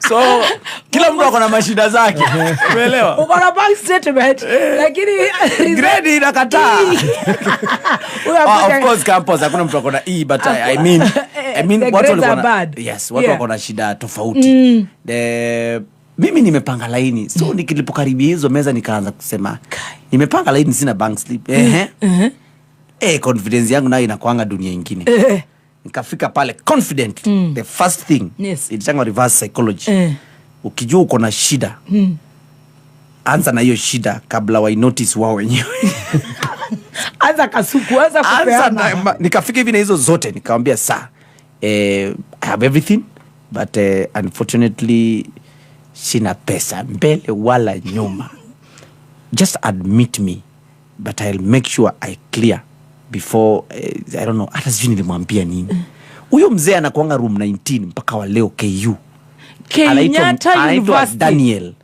So kila mtu ako na mashida zake. Umeelewa? Uko na bank statement lakini grade inakataa. Of course campus hakuna mtu ako na E, but I mean watu walikuwa na, yes, watu wako na shida tofauti. Mimi nimepanga laini, so nikilipokaribia hizo meza nikaanza kusema nimepanga laini, sina bank slip. Confidence yangu nayo inakuanga dunia nyingine. Nikafika pale confident. The first thing ilitangwa reverse psychology. Ukijua uko na shida, anza na hiyo shida kabla wa notice wao wenyewe. Anza kasuku, anza kupeana. Nikafika hivi na hizo zote nikamwambia I have everything, but unfortunately sina pesa mbele wala nyuma. Just admit me, but I'll make sure I clear before I don't know, hata sijui nilimwambia nini. Huyo mzee anakuanga room 19 mpaka wa leo KU. Kenyatta University. Daniel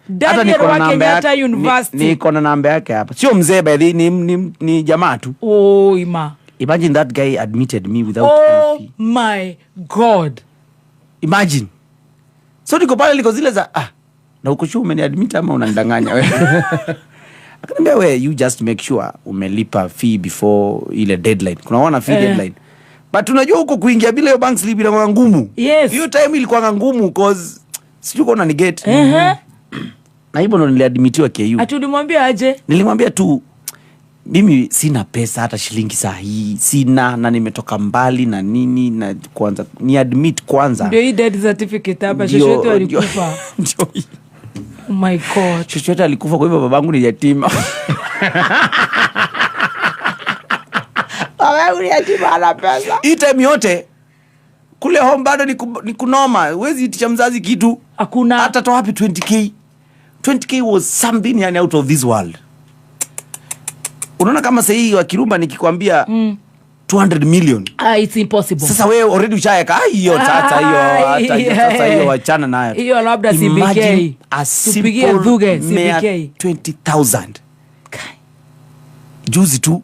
wa Kenyatta University. Niko na namba yake hapa. Sio mzee by the ni jamaa tu. Imagine that guy admitted me without any fee. Oh my God. Imagine. So niko pale liko zile za na uko sure umeniadmit ama unanidanganya wewe. Akaniambia wewe, you just make sure umelipa fee before ile deadline. Kuna wana fee deadline. But unajua huko kuingia bila hiyo bank slip inakuwa ngumu. Hiyo time ilikuwa ngumu cause sijui kuna ni gate. Na hivyo ndo niliadmitiwa KU. Atulimwambia aje? Nilimwambia tu mimi sina pesa hata shilingi saa hii. Sina, na nimetoka mbali na nini, na kwanza ni admit kwanza. Ndio hii death certificate hapa, shoshote alikufa. Ndio. Oh my God. Shoshote alikufa, kwa hivyo babangu ni yatima. Babangu ni yatima, ana pesa. Hii time yote kule home bado ni kunoma. Huwezi itisha mzazi kitu. Hakuna. Hata toa wapi 20k. 20k was something yani out of this world. Unaona kama sasa hii wa Kirumba nikikwambia 200 million. It's impossible. Sasa wewe already ushaeka hiyo sasa hiyo, hata sasa hiyo wachana nayo. Hiyo labda CBK. Tupigie Dhuge CBK 20,000. Juzi tu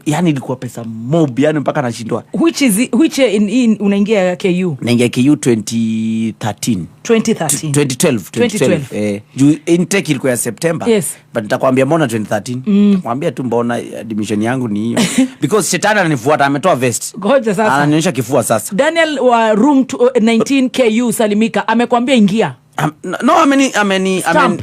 yani ilikuwa pesa mob, yani mpaka nashindwa. Which in unaingia KU? Naingia KU 2012. Juu intake ilikuwa ya September. But nitakwambia mbona 2013. Mwambia tu mbona admission yangu ni hiyo. Because shetani ananifuata, ametoa vest. Ngoja sasa. Ananionyesha kifua sasa. Daniel wa room 19 KU Salimika amekwambia ingia. No,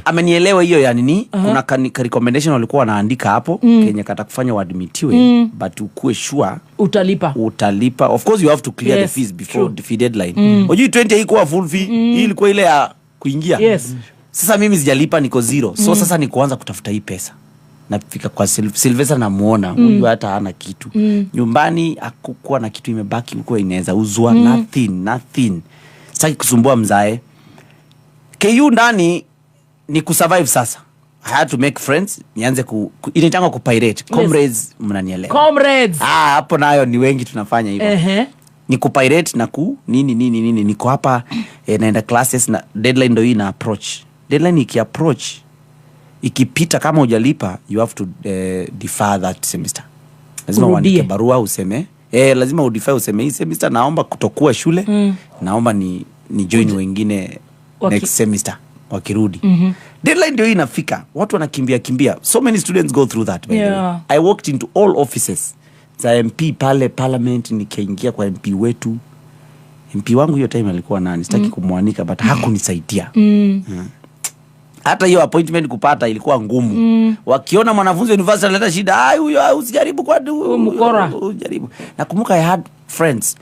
amenielewa hiyo yani ni kuna recommendation walikuwa wanaandika hapo Kenya kata kufanya uadmitiwe, but ukue sure utalipa. Of course you have to clear the fees before the fee deadline. Unajui 20 haikuwa full fee, hii ilikuwa ile ya kuingia. Sasa mimi sijalipa, niko zero. So sasa ni kuanza kutafuta hii pesa. nafika kwa Sylvester namuona huyu hata hana kitu. Nyumbani hakukuwa na kitu imebaki huko inaweza uzwa. Nothing. Sitaki kusumbua mzae. KU ndani ni kusurvive sasa. I had to make friends. Nianze inatanga kupirate. Comrades, mnanielewa. Comrades. Hapo nayo ni wengi tunafanya hivyo. Ni kupirate na nini. Niko hapa naenda classes na deadline ndio hii na approach. Deadline ikiapproach, ikipita kama hujalipa, you have to defer that semester. Lazima uandike barua useme. Lazima udefer useme hii semester naomba kutokuwa shule. Naomba ni join wengine next semester wakirudi. Deadline ndio inafika. Watu wanakimbia. So many students go through that. I walked into all offices za MP pale parliament, nikaingia kwa MP wetu. MP wangu hiyo time alikuwa nani? Sitaki kumwanika but hakunisaidia. Hata hiyo appointment kupata ilikuwa ngumu. Wakiona mwanafunzi university analeta shida, huyo usijaribu kwa mkora. Usijaribu. Nakumbuka I had friends.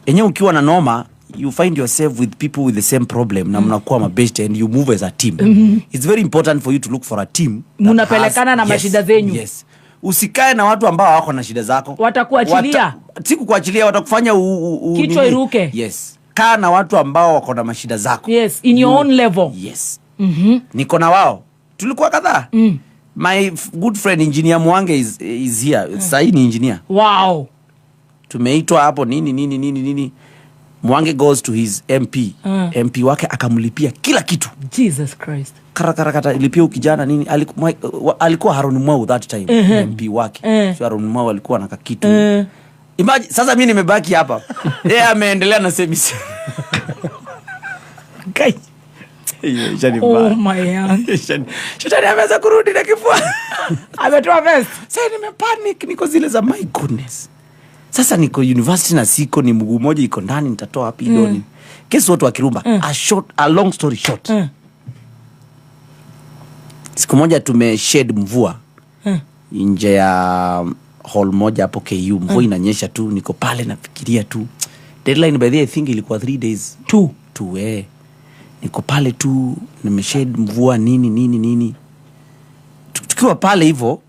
Enyewe ukiwa na noma, you find yourself with people with the same problem na mnakuwa mabest and you move as a team. It's very important for you to look for a team. Mnapelekana na mashida zenyu. Yes. Usikae na watu ambao wako na shida zako. Watakuachilia. Siku kuachilia, watakufanya kichwa iruke. Yes. Kaa na watu ambao wako na mashida zako. Yes, in your own level. Yes. Niko na wao. Tulikuwa kadhaa. My good friend engineer Mwange is here. Sasa ni engineer. Wow. Tumeitwa hapo nini. Mwange goes to his MP. MP wake akamlipia kila kitu. Jesus Christ. Kata ilipia ukijana nini. Alikuwa Harun Mwau that time. MP wake. So Harun Mwau alikuwa na kitu. Imagine sasa mimi nimebaki hapa. Yeye ameendelea na semisi. Guys. Oh my God. Shetani ameweza kurudi na kifua. Ametoa vest. Sasa nimepanic, niko zile za my goodness. Sasa niko university na siko ni mguu moja iko ndani, nitatoa wapi doni. Kesi watu wa Kirumba. A long story short. Siku moja tumeshed mvua. Nje ya hall moja hapo KU. Mvua inanyesha tu, niko pale nafikiria tu. Deadline by the way, I think ilikuwa 3 days. 2 niko pale tu, nimeshed mvua nini. Tukiwa pale hivyo,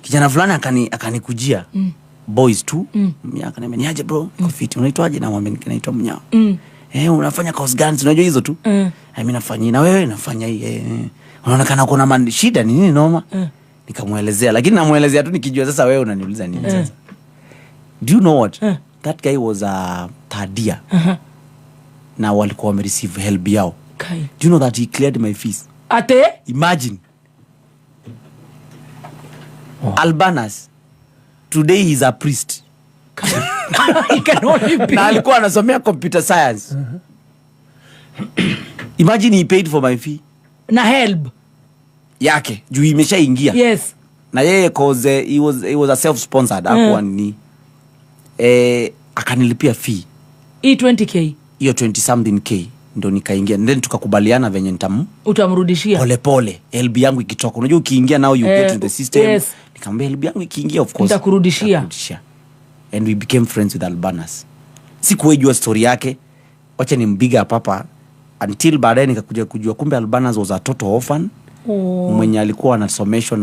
kijana fulani akanikujia. Boys tu. Akaniambia niaje bro, niko fit. Unaitwaje? Na mwambie naitwa Mnyao. Unafanya course gani? Unajua hizo tu. Mimi nafanya na wewe nafanya hii. Unaonekana uko na shida nini noma? Nikamuelezea, lakini namuelezea tu nikijua sasa wewe unaniuliza nini sasa. Do you know what? That guy was a third year. Na walikuwa wamereceive help yao. Do you know that he cleared my fees? Ate? Imagine. Albanas. Today he's a priest. He can only be. Na alikuwa anasomea computer science. Imagine he paid for my fee. Na help yake juu imeshaingia. Yes. Na yeye cause he was a self-sponsored. Hakuwa ni akanilipia fee. 20k. Hiyo 20 something k ndo nikaingia. Then tukakubaliana venye utamrudishia pole LB yangu ikitoka. Unajua ukiingia now you get in the system. Yes. Nikamwambia LB yangu ikiingia of course nitakurudishia. And we became friends with Albanas. Sikuwejua story yake. Wacha ni mbiga papa until baadaye nikakuja kujua kumbe Albanas was a total orphan. Mwenye alikuwa anasomeshwa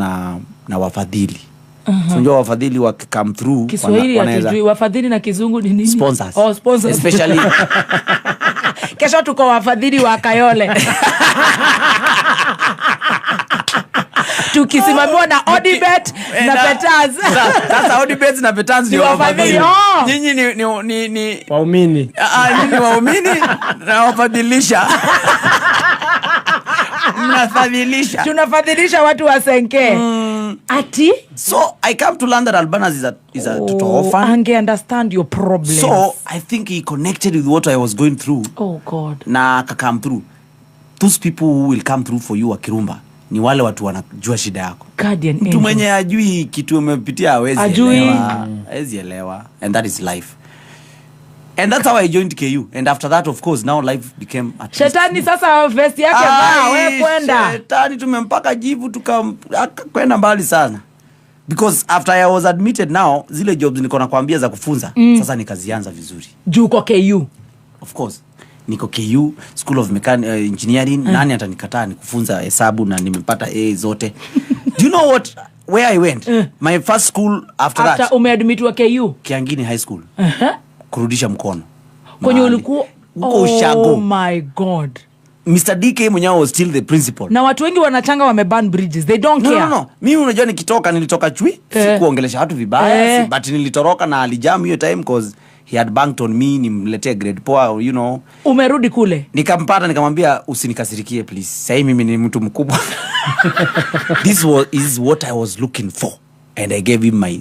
na wafadhili. Unajua wafadhili wa come through Kiswahili wanaweza wafadhili na kizungu ni nini? Sponsors. Sponsors. Especially kesho tuko wafadhili wa Kayole. Tukisimamiwa na Odibet na Petaz. Sasa Odibet na Petaz ndio wafadhili. Nyinyi ni waumini. Nyinyi waumini na wafadhilisha. Mnafadhilisha. Tunafadhilisha watu wa Senke. Ati? So I come to learn that Albanas is a total orphan. And understand your problem. So I think he connected with what I was going through. Oh God. Na come through. Those people who will come through for you wa Kirumba ni wale watu wanajua shida yako. Guardian angel. Mtu mwenye ajui kitu umepitia hawezi elewa. And that is life. And that's how I joined KU. And after that, of course, now life became at Shetani sasa vest yake wewe kwenda. Shetani tumempaka jivu kwenda mbali sana. Because after I was admitted now, zile jobs niko nakwambia za kufunza, sasa nikazianza vizuri. Juu kwa KU. Of course. Niko KU, School of Engineering, nani atanikataa nikufunza hesabu na nimepata A zote. Do you know where I went? My first school after umeadmitwa KU Kiangini High School. Kurudisha mkono. Kwenye ulikuwa Ushago. My God. Mr. DK mwenyewe was still the principal. Na watu wengi wanachanga wameburn bridges. They don't care. No. Mimi unajua nilitoka chui. Sikuongelesha watu vibaya. But nilitoroka na alijam hiyo time because he had banked on me nimletee grade poa, you know. Umerudi kule. Nikampata nikamwambia usinikasirikie please. Sasa mimi ni mtu mkubwa. This is what I was looking for. And I gave him my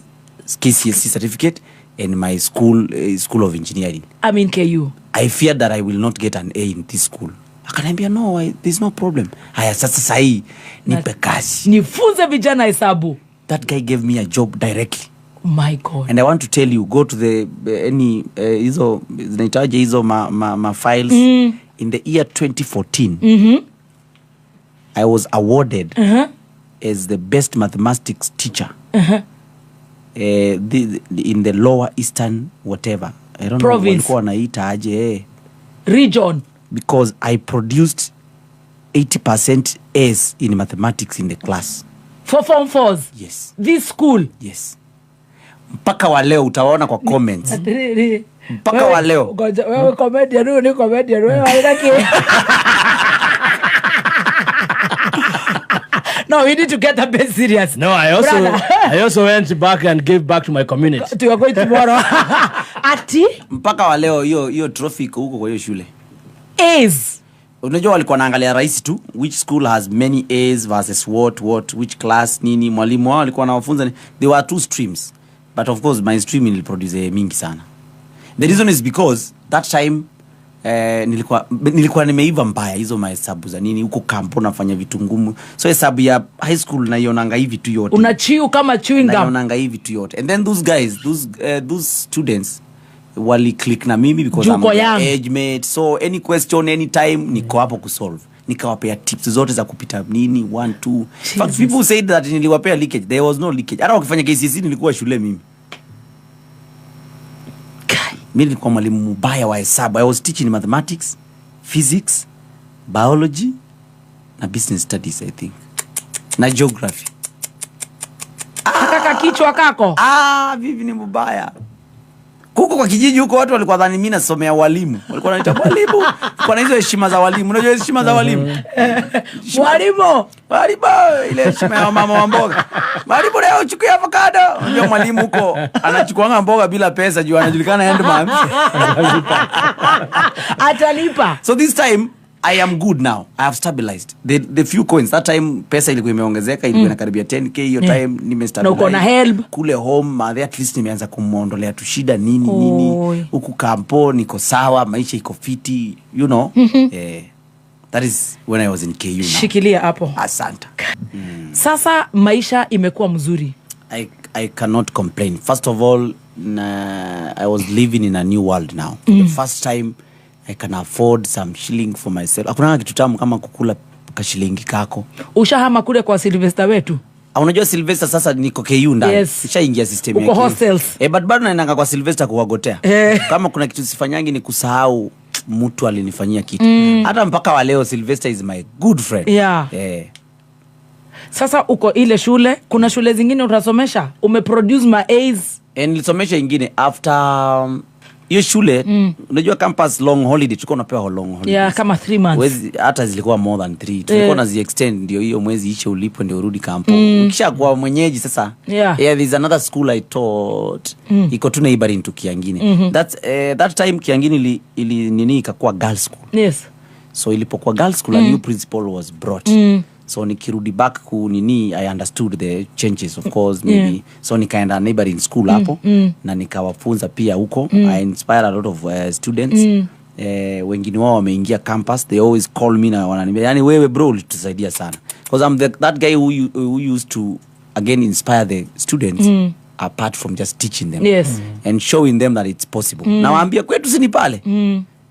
KCSE certificate and my school of engineering. I mean KU. I feared that I will not get an A in this school. Akaniambia no, there's no problem. Haya sasa sahi nipe kazi. Nifunze vijana hesabu. That guy gave me a job directly. My God. And I want to tell you, go to the hizo zinahitaji hizo ma files. In the year 2014. I was awarded as the best mathematics teacher. In the lower eastern whatever. I don't Province. know walikuwa wanaita aje. Region. Because I produced 80% A's in mathematics in the class. For Form 4s? Yes. This school? Yes. Mpaka wa leo utaona kwa comments. Mpaka wa leo. Wewe comedian, ni comedian. Wewe haitaki. No, we need to get a bit serious. No, I also went back and gave back to my community. You are going tomorrow. Ati? Mpaka wa leo hiyo trophy huko kwa hiyo shule. A's. Unajua walikuwa naangalia rahisi tu which school has many A's versus which class nini. Mwalimu wao alikuwa anawafunza. There were 2 streams. But of course my stream will produce mingi sana. The reason is because that time nilikuwa nimeiva mbaya hizo mahesabu za nini huko kampo nafanya vitu ngumu. So hesabu ya high school naionanga hivi tu yote. Unachiu kama chewing gum. Naionanga hivi tu yote. And then those guys, those students wali click na mimi because I'm their age mate. So any question anytime niko hapo kusolve. Nikawapea tips zote za kupita nini 1 2. But people said that niliwapea leakage. There was no leakage. Hata wakifanya KCSE nilikuwa shule mimi. Mimi nilikuwa mwalimu mbaya wa hesabu. I was teaching mathematics, physics, biology na business studies I think. Na geography. Kaka kichwa kako. Vivi ni mbaya. Kuko kwa kijiji huko watu walikuwa dhani mimi nasomea walimu. Walikuwa wanaita walimu. Kwa hizo heshima za walimu. Unajua heshima za walimu? Walimu ile heshima ya mama wa mboga. Walimu leo uchukue avocado. Unajua mwalimu huko anachukua mboga bila pesa juu anajulikana end man. Atalipa. So this time I am good now. I have stabilized. The few coins that time pesa ilikuwa imeongezeka ilikuwa inakaribia 10k hiyo time nimestabilize. Na uko na help kule home at least nimeanza kumuondolea tu shida nini huku kampo niko sawa maisha iko fiti you know. That is when I was in KU now. Shikilia hapo. Asante. Sasa maisha imekuwa mzuri. I cannot complain. First of all, I was living in a new world now. The first time I can afford some shilling for myself. Hakuna kitu tamu kama kukula kashilingi kako. Ushahama kule kwa Sylvester wetu. Unajua Sylvester sasa niko KU ndani. Yes. Nishaingia system yake. Uko hostels. But bado naendanga kwa Sylvester kuwagotea. Kama kuna kitu sifanyangi ni kusahau mtu alinifanyia kitu. Hata mpaka wa leo Sylvester is my good friend. Yeah. Sasa uko ile shule, kuna shule zingine utasomesha? Umeproduce ma A's. Nilisomesha ingine after hiyo shule. Unajua campus long holiday tulikuwa tunapewa long holiday. Yeah, kama 3 months. Hata zilikuwa more than 3. Tulikuwa na zi extend ndio hiyo mwezi ishe ulipo ndio urudi kampo. Ukishakuwa mwenyeji sasa. Yeah, there's another school I taught. Iko tu neighboring to Kiangini. That time Kiangini ili nini ikakuwa girls school. Yes. So ilipokuwa girls school a new principal was brought. So nikirudi back ku nini I understood the changes of course maybe. So nikaenda neighboring school hapo na nikawafunza pia huko. I inspire a lot of students. Wengine wao wameingia campus, they always call me na wananiambia yani wewe bro ulitusaidia sana because I'm that guy who used to again inspire the students apart from just teaching them and showing them that it's possible. Na waambia kwetu si ni pale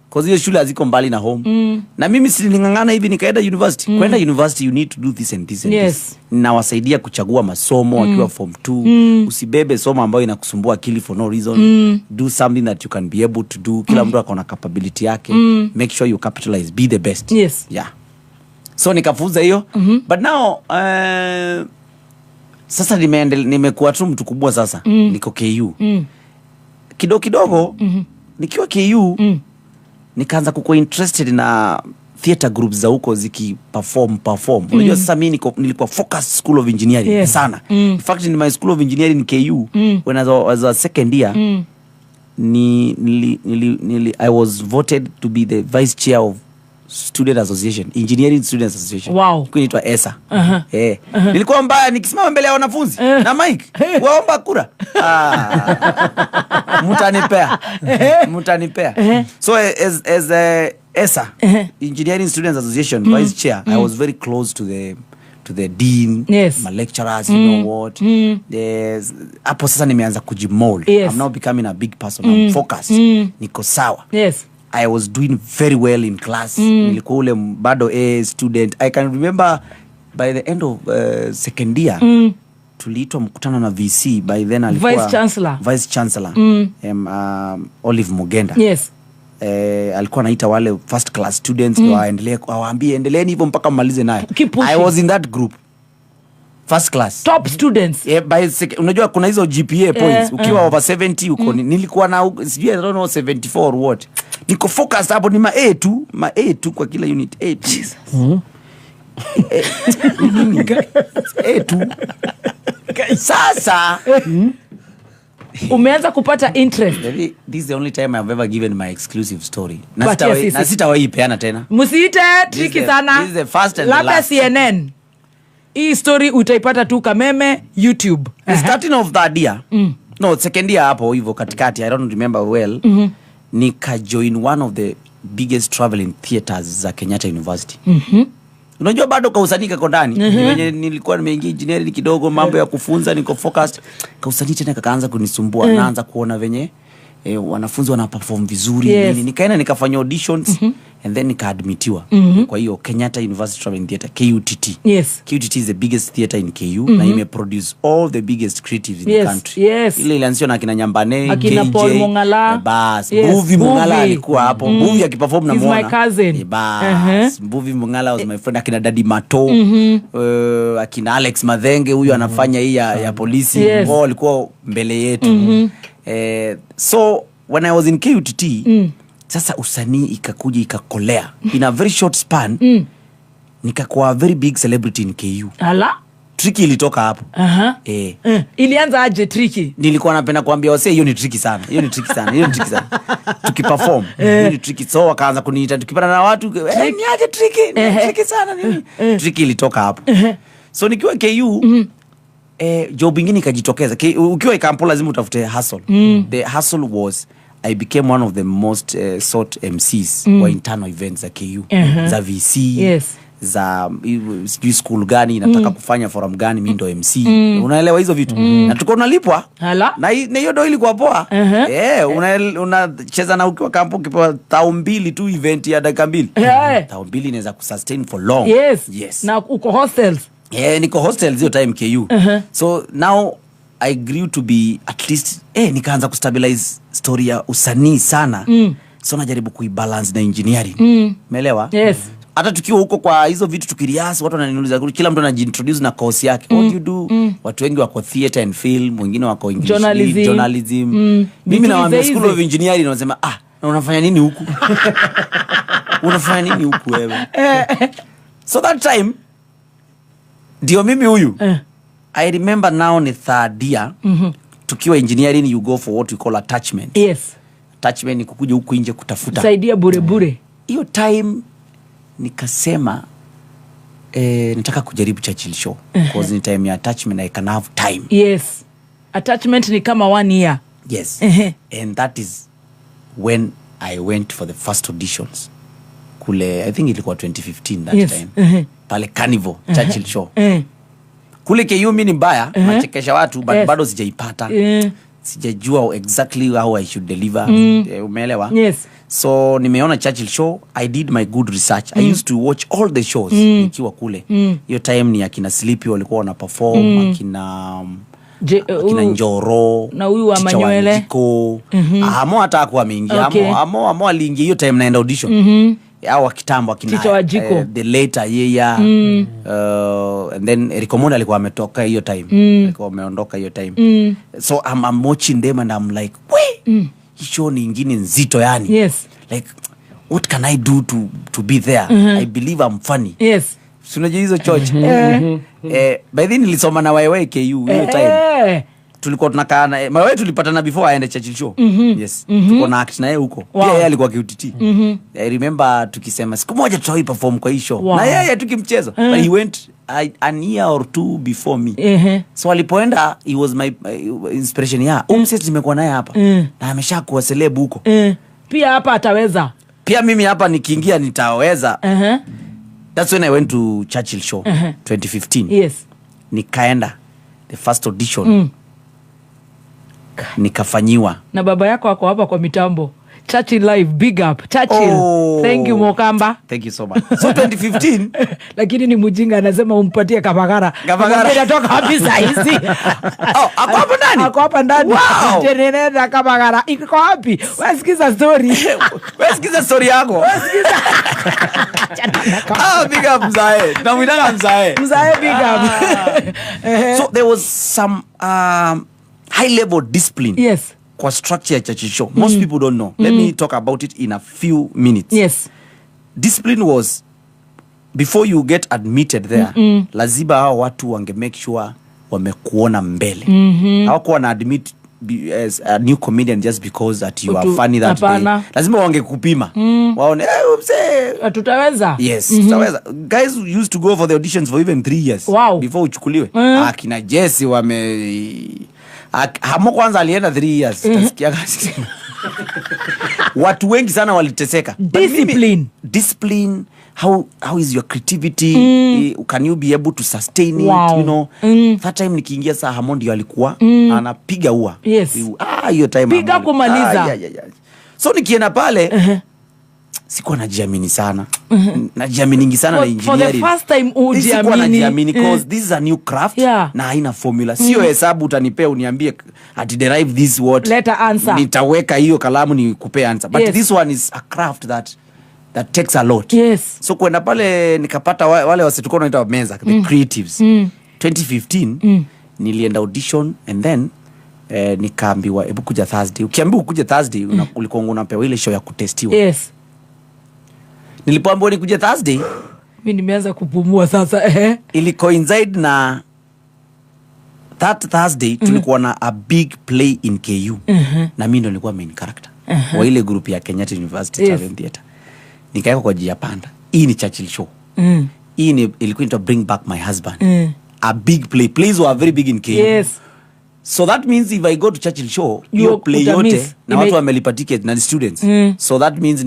because hiyo shule haziko mbali na home. Na mimi silingangana hivi nikaenda university. Kwenda university you need to do this and this and this. Ninawasaidia kuchagua masomo wakiwa form 2. Usibebe somo ambayo inakusumbua akili for no reason. Do something that you can be able to do. Kila mtu akona capability yake. Make sure you capitalize, be the best. Yes. Yeah. So nikafunza hiyo. But now Sasa nimekuwa tu mtu kubwa sasa. Niko KU. Kidogo nikiwa KU nikaanza kuwa interested na theater groups za huko zikiperform. Unajua sasa mimi nilikuwa focus school of engineering sana. In fact in my school of engineering KU when I was a second year I was voted to be the vice chair of student association, engineering students association. Wow. Kuitwa ESA. Nilikuwa mbaya nikisimama mbele ya wanafunzi na mic waomba kura. Mutanipea. So as ESA, engineering students association vice chair, I was very close to the dean, my lecturers, you know what. Hapo sasa nimeanza kujimold. I'm now becoming a big person. I'm focused. Niko sawa. Yes. I was doing very well in class. Nilikuwa ule bado A student. I can remember by the end of second year tuliitwa mkutano na VC. By then alikuwa Vice Chancellor Olive Mugenda. Yes. Alikuwa anaita wale first class students waambie endeleeni hivyo mpaka mmalize nayo. I was in that group. First class. Top students. Unajua kuna hizo GPA points. Ukiwa over 70 uko nilikuwa na sijui I don't know 74 or what. Niko focus hapo ni ma A2 kwa kila unit. Jesus. A2. Sasa umeanza kupata interest. This is the only time I've ever given my exclusive story. Na sitawahi peana tena. Msiite tricky sana. This is the first and the last. CNN. Hii story utaipata tu Kameme YouTube. The starting of that year. No, second year hapo hivyo katikati, I don't remember well. Nika join one of the biggest traveling theaters za Kenyatta University. Unajua bado kausanii kako ndani. Nilikuwa nimeingia engineering kidogo, mambo ya kufunza niko focused. Kausanii tena kakaanza kunisumbua, naanza kuona venye wanafunzi wana perform vizuri. Nikaenda nikafanya auditions and then nikaadmitiwa. Kwa hiyo Kenyatta University Traveling Theatre, KUTT. KUTT is the biggest theater in KU na ime produce all the biggest creatives in the country. Ile ilianzishwa na kina Nyambane, akina Paul Mongala. Movie Mongala alikuwa hapo. Movie akiperform na muona. He's my cousin. Movie Mongala was my friend. Akina Daddy Mato, akina Alex Madhenge huyu anafanya hii ya polisi. Wao walikuwa mbele yetu. So when I was in KUTT, sasa usanii ikakuja ikakolea in a very short span. Nikakuwa a very big celebrity in KU. Tricky ilitoka hapo. Ilianza aje Tricky? Nilikuwa napenda kuambia wase hiyo ni tricky sana. Tukiperform hiyo ni tricky. So wakaanza kuniita tukipata na watu ni aje Tricky? Tricky sana nini? Tricky ilitoka hapo. So nikiwa KU job ingine ikajitokeza. Ukiwa ikampo lazima utafute hustle. The hustle was I became one of the most sought MCs wa internal events za KU. Za VC. Za school gani nataka kufanya forum gani mimi ndo MC. Unaelewa hizo vitu. Na tuko tunalipwa. Na hiyo ndo ilikuwa poa. Unacheza na ukiwa kampo ukipewa 2,000 tu event ya dakika 2. 2,000 inaweza kusustain for long. Yes. Na uko hostels. Niko hostels hiyo time KU. So now I grew to be at least nikaanza kustabilize story ya usanii sana. So najaribu kuibalance na engineering. Umeelewa? Hata tukiwa huko kwa hizo vitu tukiriasi watu wananiuliza kila mtu anajiintroduce na course yake. What do you do? Watu wengi wako theater and film, wengine wako English journalism. Mimi na school of engineering wanasema na unafanya nini huku? Unafanya nini huku wewe? So that time ndio mimi huyu. I remember now ni third year. Tukiwa engineering you go for what we call attachment. Attachment ni kukuja huku nje kutafuta. Saidia bure. Hiyo time nikasema nataka kujaribu Churchill show because ni time ya attachment I can have time. Attachment ni kama 1 year. And that is when I went for the first auditions. Kule I think ilikuwa 2015 that time. Pale Carnival Churchill show. Kule KU mimi ni mbaya, nachekesha watu but bado sijaipata. Sijajua exactly how I should deliver. Umeelewa? So nimeona Churchill show, I did my good research. I used to watch all the shows nikiwa kule. Hiyo time ni akina Sleepy walikuwa wana perform, akina Njoro na huyu wa Manywele. Amo hata kwa mingi. Amo aliingia hiyo time naenda audition. Hao kitambo akina the later year and then Rikomonda alikuwa ametoka hiyo time. Alikuwa ameondoka hiyo time. So I'm watching them and I'm like, "Wee! Show ni nyingine nzito yani." Yes. Like what can I do to be there? I believe I'm funny. Yes. Unajua hizo church. By then nilisoma na wewe KU hiyo time. Tulikuwa tunakaa na wewe tulipatana before aende church show. Yes. Tulikuwa na act na yeye huko. Pia yeye alikuwa QTT. I remember tukisema siku moja tutawai perform kwa hii show. Na yeye tukimchezo. But he went an year or two before me. So alipoenda he was my inspiration ya. Umset nimekuwa naye hapa. Na ameshakuwa celeb huko. Pia hapa ataweza. Pia mimi hapa nikiingia nitaweza. That's when I went to Churchill show 2015. Yes. Nikaenda the first audition. Nikafanyiwa. Na baba yako wako hapa kwa mitambo. Churchill live, big up. Churchill. Thank you Mokamba. Thank you so much. So 2015 lakini ni mjinga anasema umpatie Kabagara. Kabagara anatoka wapi saa hizi? Ako hapo ndani. Ako hapa ndani. Wow. Teneneza Kabagara. Iko wapi? Wasikiza story. Wasikiza story yako. Wasikiza. Big up Mzae. Tunamwita Mzae. Mzae big up. So there was some high level discipline. Yes. Kwa structure ya church show. Most people don't know. Let me talk about it in a few minutes. Yes. Discipline was before you get admitted there, lazima hao watu wange make sure wamekuona mbele. Hawakuwa na admit as a new comedian just because that you are funny that day. Lazima wange kupima. Waone tutaweza. Yes, tutaweza. Guys used to go for the auditions for even 3 years before uchukuliwe. Akina Jesse Hamo kwanza alienda 3 years. Tasikia watu wengi sana waliteseka. Discipline. How is your creativity? Can you be able to sustain it? You know, that time nikiingia saa Hamo ndio alikuwa anapiga ua. Yes. Hiyo time piga kumaliza. So nikienda pale sikuwa najiamini sana. Najiamini sana na engineering. For the first time sikuwa najiamini because this is a new craft na haina formula. Sio hesabu utanipea uniambie at derive this word. Letter answer. Nitaweka hiyo kalamu nikupea answer. But this one is a craft that takes a lot. Yes. So kwenda pale nikapata wale wasituko wanaita meza, the creatives. 2015 nilienda audition and then nikaambiwa hebu kuja Thursday. Ukiambiwa kuja Thursday ulikuwa unapewa ile show ya kutestiwa. Yes. Nilipoambiwa nikuja Thursday, mimi nimeanza kupumua sasa. Ili coincide na that Thursday tulikuwa na a big play in KU. Na mimi ndo nilikuwa main character wa ile group ya Kenyatta University Talent Theatre. Nikaeka kwa jia panda. Hii ni Churchill show. Hii ni ilikuwa to bring back my husband. A big play. Plays were very big in KU. Yes. So that means if I go to Churchill show, you play yote na watu wamelipa ticket na students. So that means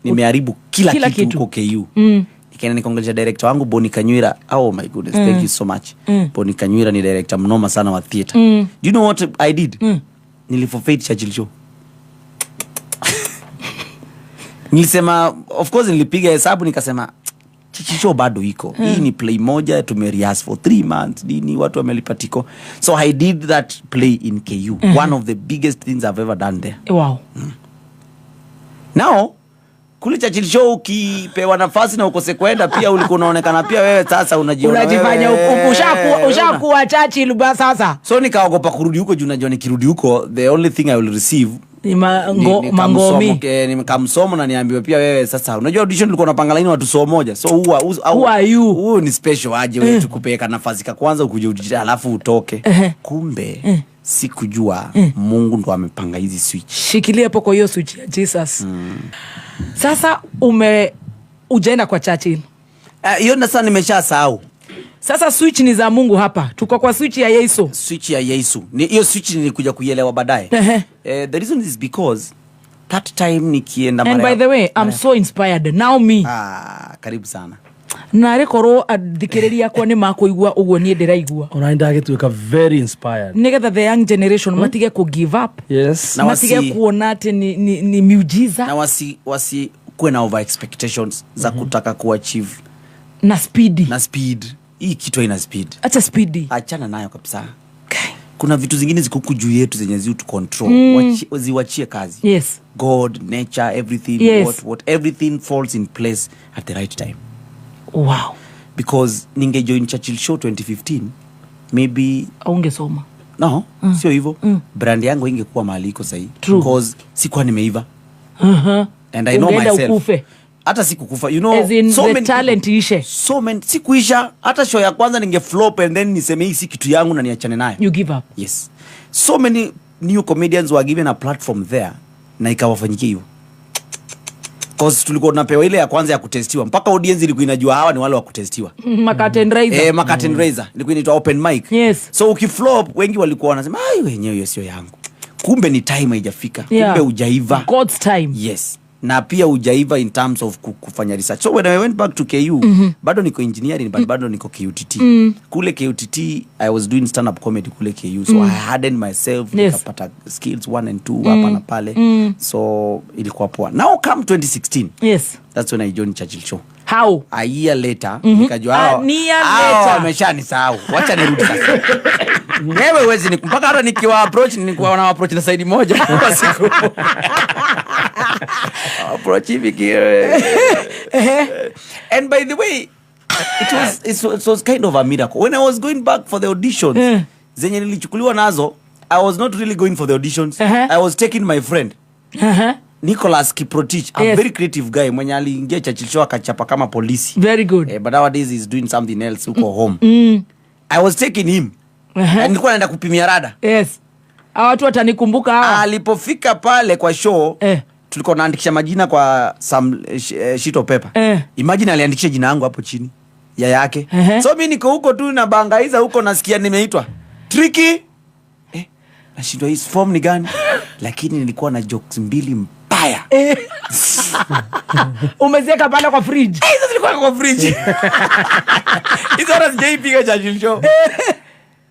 nimeharibu kila kitu huko KU. Nikaenda nikaongelea director wangu Boni Kanywira. Oh my goodness, thank you so much. Boni Kanywira ni director mnoma sana wa theater. Do you know what I did? Niliforfeit Churchill show. Nilisema, of course nilipiga hesabu nikasema Churchill show bado iko. Hii ni play moja tumerehearse for 3 months. Dini watu wamelipa tiko. So I did that play in KU. One of the biggest things I've ever done there. Wow. Now kule Churchill show ukipewa nafasi na ukose kwenda pia ulikuwa unaonekana pia wewe sasa unajifanya ushakuwa Churchill basi sasa. So nikaogopa kurudi huko juu najua nikirudi huko the only thing I will receive ni mangomi. Nikamsomo na niambiwe pia wewe sasa unajua audition tulikuwa tunapanga line watu so moja. So who are you? Huo ni special aje wewe tukupeka nafasi ka kwanza ukuje audition alafu utoke. Kumbe sikujua Mungu ndo amepanga hizi switch. Shikilia hapo kwa hiyo switch ya Jesus. Sasa ujaenda kwa Churchill. Hiyo na sasa nimeshasahau. Sasa switch ni za Mungu hapa. Tuko kwa switch ya Yesu. Switch ya Yesu. Hiyo switch nilikuja kuielewa baadaye. The reason is because that time nikienda And by the way, I'm so inspired. Now me. Karibu sana. Na rekoro adhikireria kwa ni makoigua uguo ni ndiraigua. Unaenda gituika very inspired. Nigetha the young generation matige ku give up. Yes. Na matige kuona ati ni miujiza. Na wasi kuwe na over expectations za kutaka kuachieve na speed. Hii kitu ina speed. Acha speed. Achana nayo kabisa. kuna vitu zingine zikuku juu yetu zenye zi to control. Ziwachie kazi. Yes. God, nature, everything, yes. what everything falls in place at the right time. Wow. Because ninge join Churchill Show 2015, maybe ungesoma. No, sio hivyo. Brand yangu ingekuwa mahali iko sahi. Because sikuwa nimeiva. And I know myself. Ukufe. Hata sikukufa, you know, as in so the many talent ishe. So many sikuisha. Hata show ya kwanza ninge flop and then niseme hii si kitu yangu na niachane nayo. You give up. Yes. So many new comedians were given a platform there na ikawafanyikia hivyo. Cause tulikuwa tunapewa ile ya kwanza ya kutestiwa. Mpaka audience ilikuwa inajua hawa ni wale wa kutestiwa. Curtain raiser. Curtain raiser. Ilikuwa inaitwa open mic. Yes. So ukiflop wengi walikuwa wanasema, "Ai wenyewe hiyo sio yangu." Kumbe ni time haijafika. Kumbe hujaiva. God's time. Yes. Na pia hujaiva in terms of kufanya research. So when I went back to KU, bado niko engineering but bado niko KUTT. Kule KUTT I was doing stand up comedy kule KU. So I hardened myself, nikapata skills 1 and 2 hapa na pale. So ilikuwa poa. Now come 2016. Yes. That's when I joined Churchill Show. How? A year later, nikajua hao wameshanisahau. Wacha nirudi sasa. Wewe wezi mpaka hata nikiwa approach nilikuwa na approach na side moja kwa siku. Approach hivi. And by the way, it was kind of a miracle. When I was going back for the auditions, zenye nilichukuliwa nazo, I was not really going for the auditions. I was taking my friend. Nicholas Kiprotich, a very creative guy, mwenye aliingia Churchill Show akachapa kama polisi. Very good. But nowadays he's doing something else uko home. I was taking him. Nilikuwa naenda kupimia rada. Yes. Watu watanikumbuka hawa. Alipofika pale kwa show, tulikuwa naandikisha majina kwa some sheet of paper. Imagine aliandikisha jina langu hapo chini ya yake. So mimi niko huko tu na bangaiza huko nasikia nimeitwa. Tricky. Nashindwa hii form ni gani? Lakini nilikuwa na jokes mbili mbaya. Umeziweka pale kwa fridge. Hizo zilikuwa kwa fridge. Hizo hata sijaipiga Churchill Show.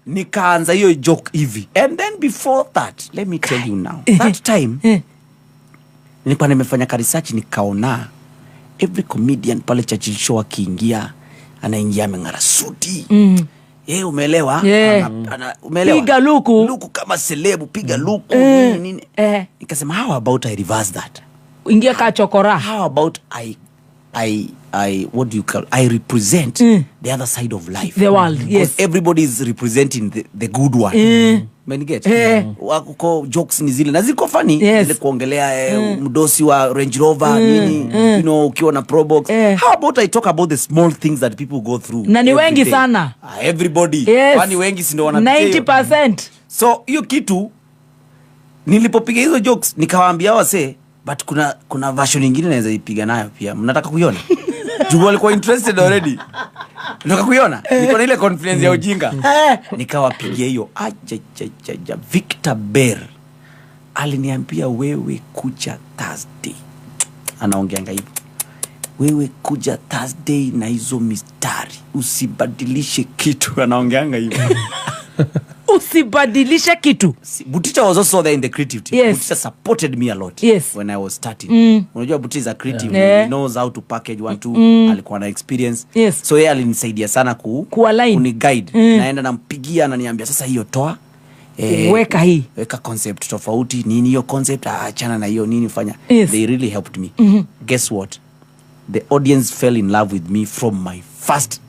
Nikaanza hiyo joke hivi. And then before that, let me tell you now. That time, nilikuwa nimefanya research nikaona every comedian pale Churchill Show akiingia, anaingia ameng'ara suti. Umeelewa? Umeelewa? Piga luku kama celebu, piga luku nini. Nikasema how about I reverse that? Ingia ka chokora. How about I what do you call, I represent the other side of life, the world. Yes, everybody is representing the good one. Get wako jokes ni zile na ziko funny, ile kuongelea mdosi wa Range Rover nini, you know, ukiwa na Pro Box. How about I talk about the small things that people go through? Na ni wengi sana. Everybody. Kwani wengi si ndio wanapitia 90%. So hiyo kitu nilipopiga hizo jokes nikawaambia wase, but kuna version nyingine naweza ipiga nayo pia. Mnataka kuiona? Juu walikuwa interested already. Nataka kuiona? Niko na ile confidence ya ujinga. Nikawapigia hiyo. Victor Bear aliniambia wewe kuja Thursday. Anaongeanga hivyo. Wewe kuja Thursday na hizo mistari. Usibadilishe kitu. Anaongeanga hivyo. Usibadilishe kitu. Butita was also there in the creative team. Yes. Butita supported me a lot when I was starting. Unajua Butita is a creative. He knows how to package 1-2. Alikuwa na experience. So yeye alinisaidia sana kuni guide. Naenda nampigia ananiambia sasa hiyo toa. Weka hii. Weka concept tofauti. Nini hiyo concept? Achana na hiyo nini fanya. They really helped me. Guess what? The audience fell in love with me from my first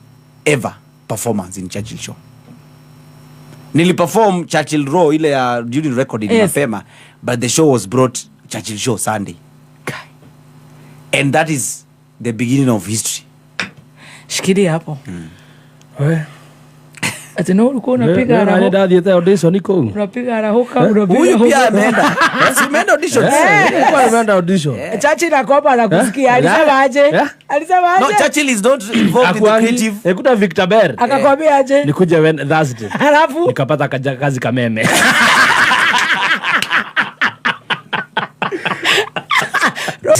ever performance in Churchill Show. Niliperform Churchill Row ile ya during recording mapema, but the show was brought Churchill Show Sunday. And that is the beginning of history. Shikilia hapo. Ati no ulikuwa unapiga araho. Nenda dieta audition iko. Unapiga araho kama unapiga. Huyu pia ameenda. Si umeenda audition? Kwa ameenda audition. Churchill nakopa anakusikia. Alisema aje? Alisema aje? No, Churchill is not involved in the creative. Ekuta Victor Bear. Akakwambia aje? Nikuje when Thursday. Halafu nikapata kazi kameme.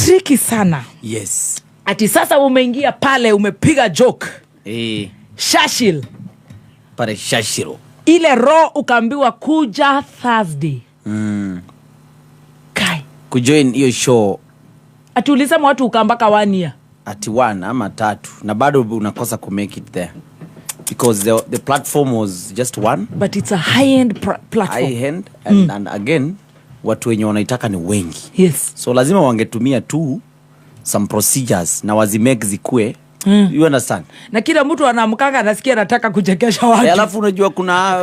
Tricky sana. Yes. Ati sasa umeingia pale umepiga joke. Churchill. Pare Churchill. Ile roho ukaambiwa kuja Thursday. Kai. Kujoin hiyo show. Ati ulisema watu ukambaka 1 year. Ati 1 ama 3 na bado unakosa ku make it there. because the platform was just one, but it's a high-end platform. High-end and again watu wenye wanaitaka ni wengi. Yes. So lazima wangetumia tu some procedures na wazimake zikue. You understand? Na kila mtu anaamkanga anasikia anataka kuchekesha watu. Alafu unajua kuna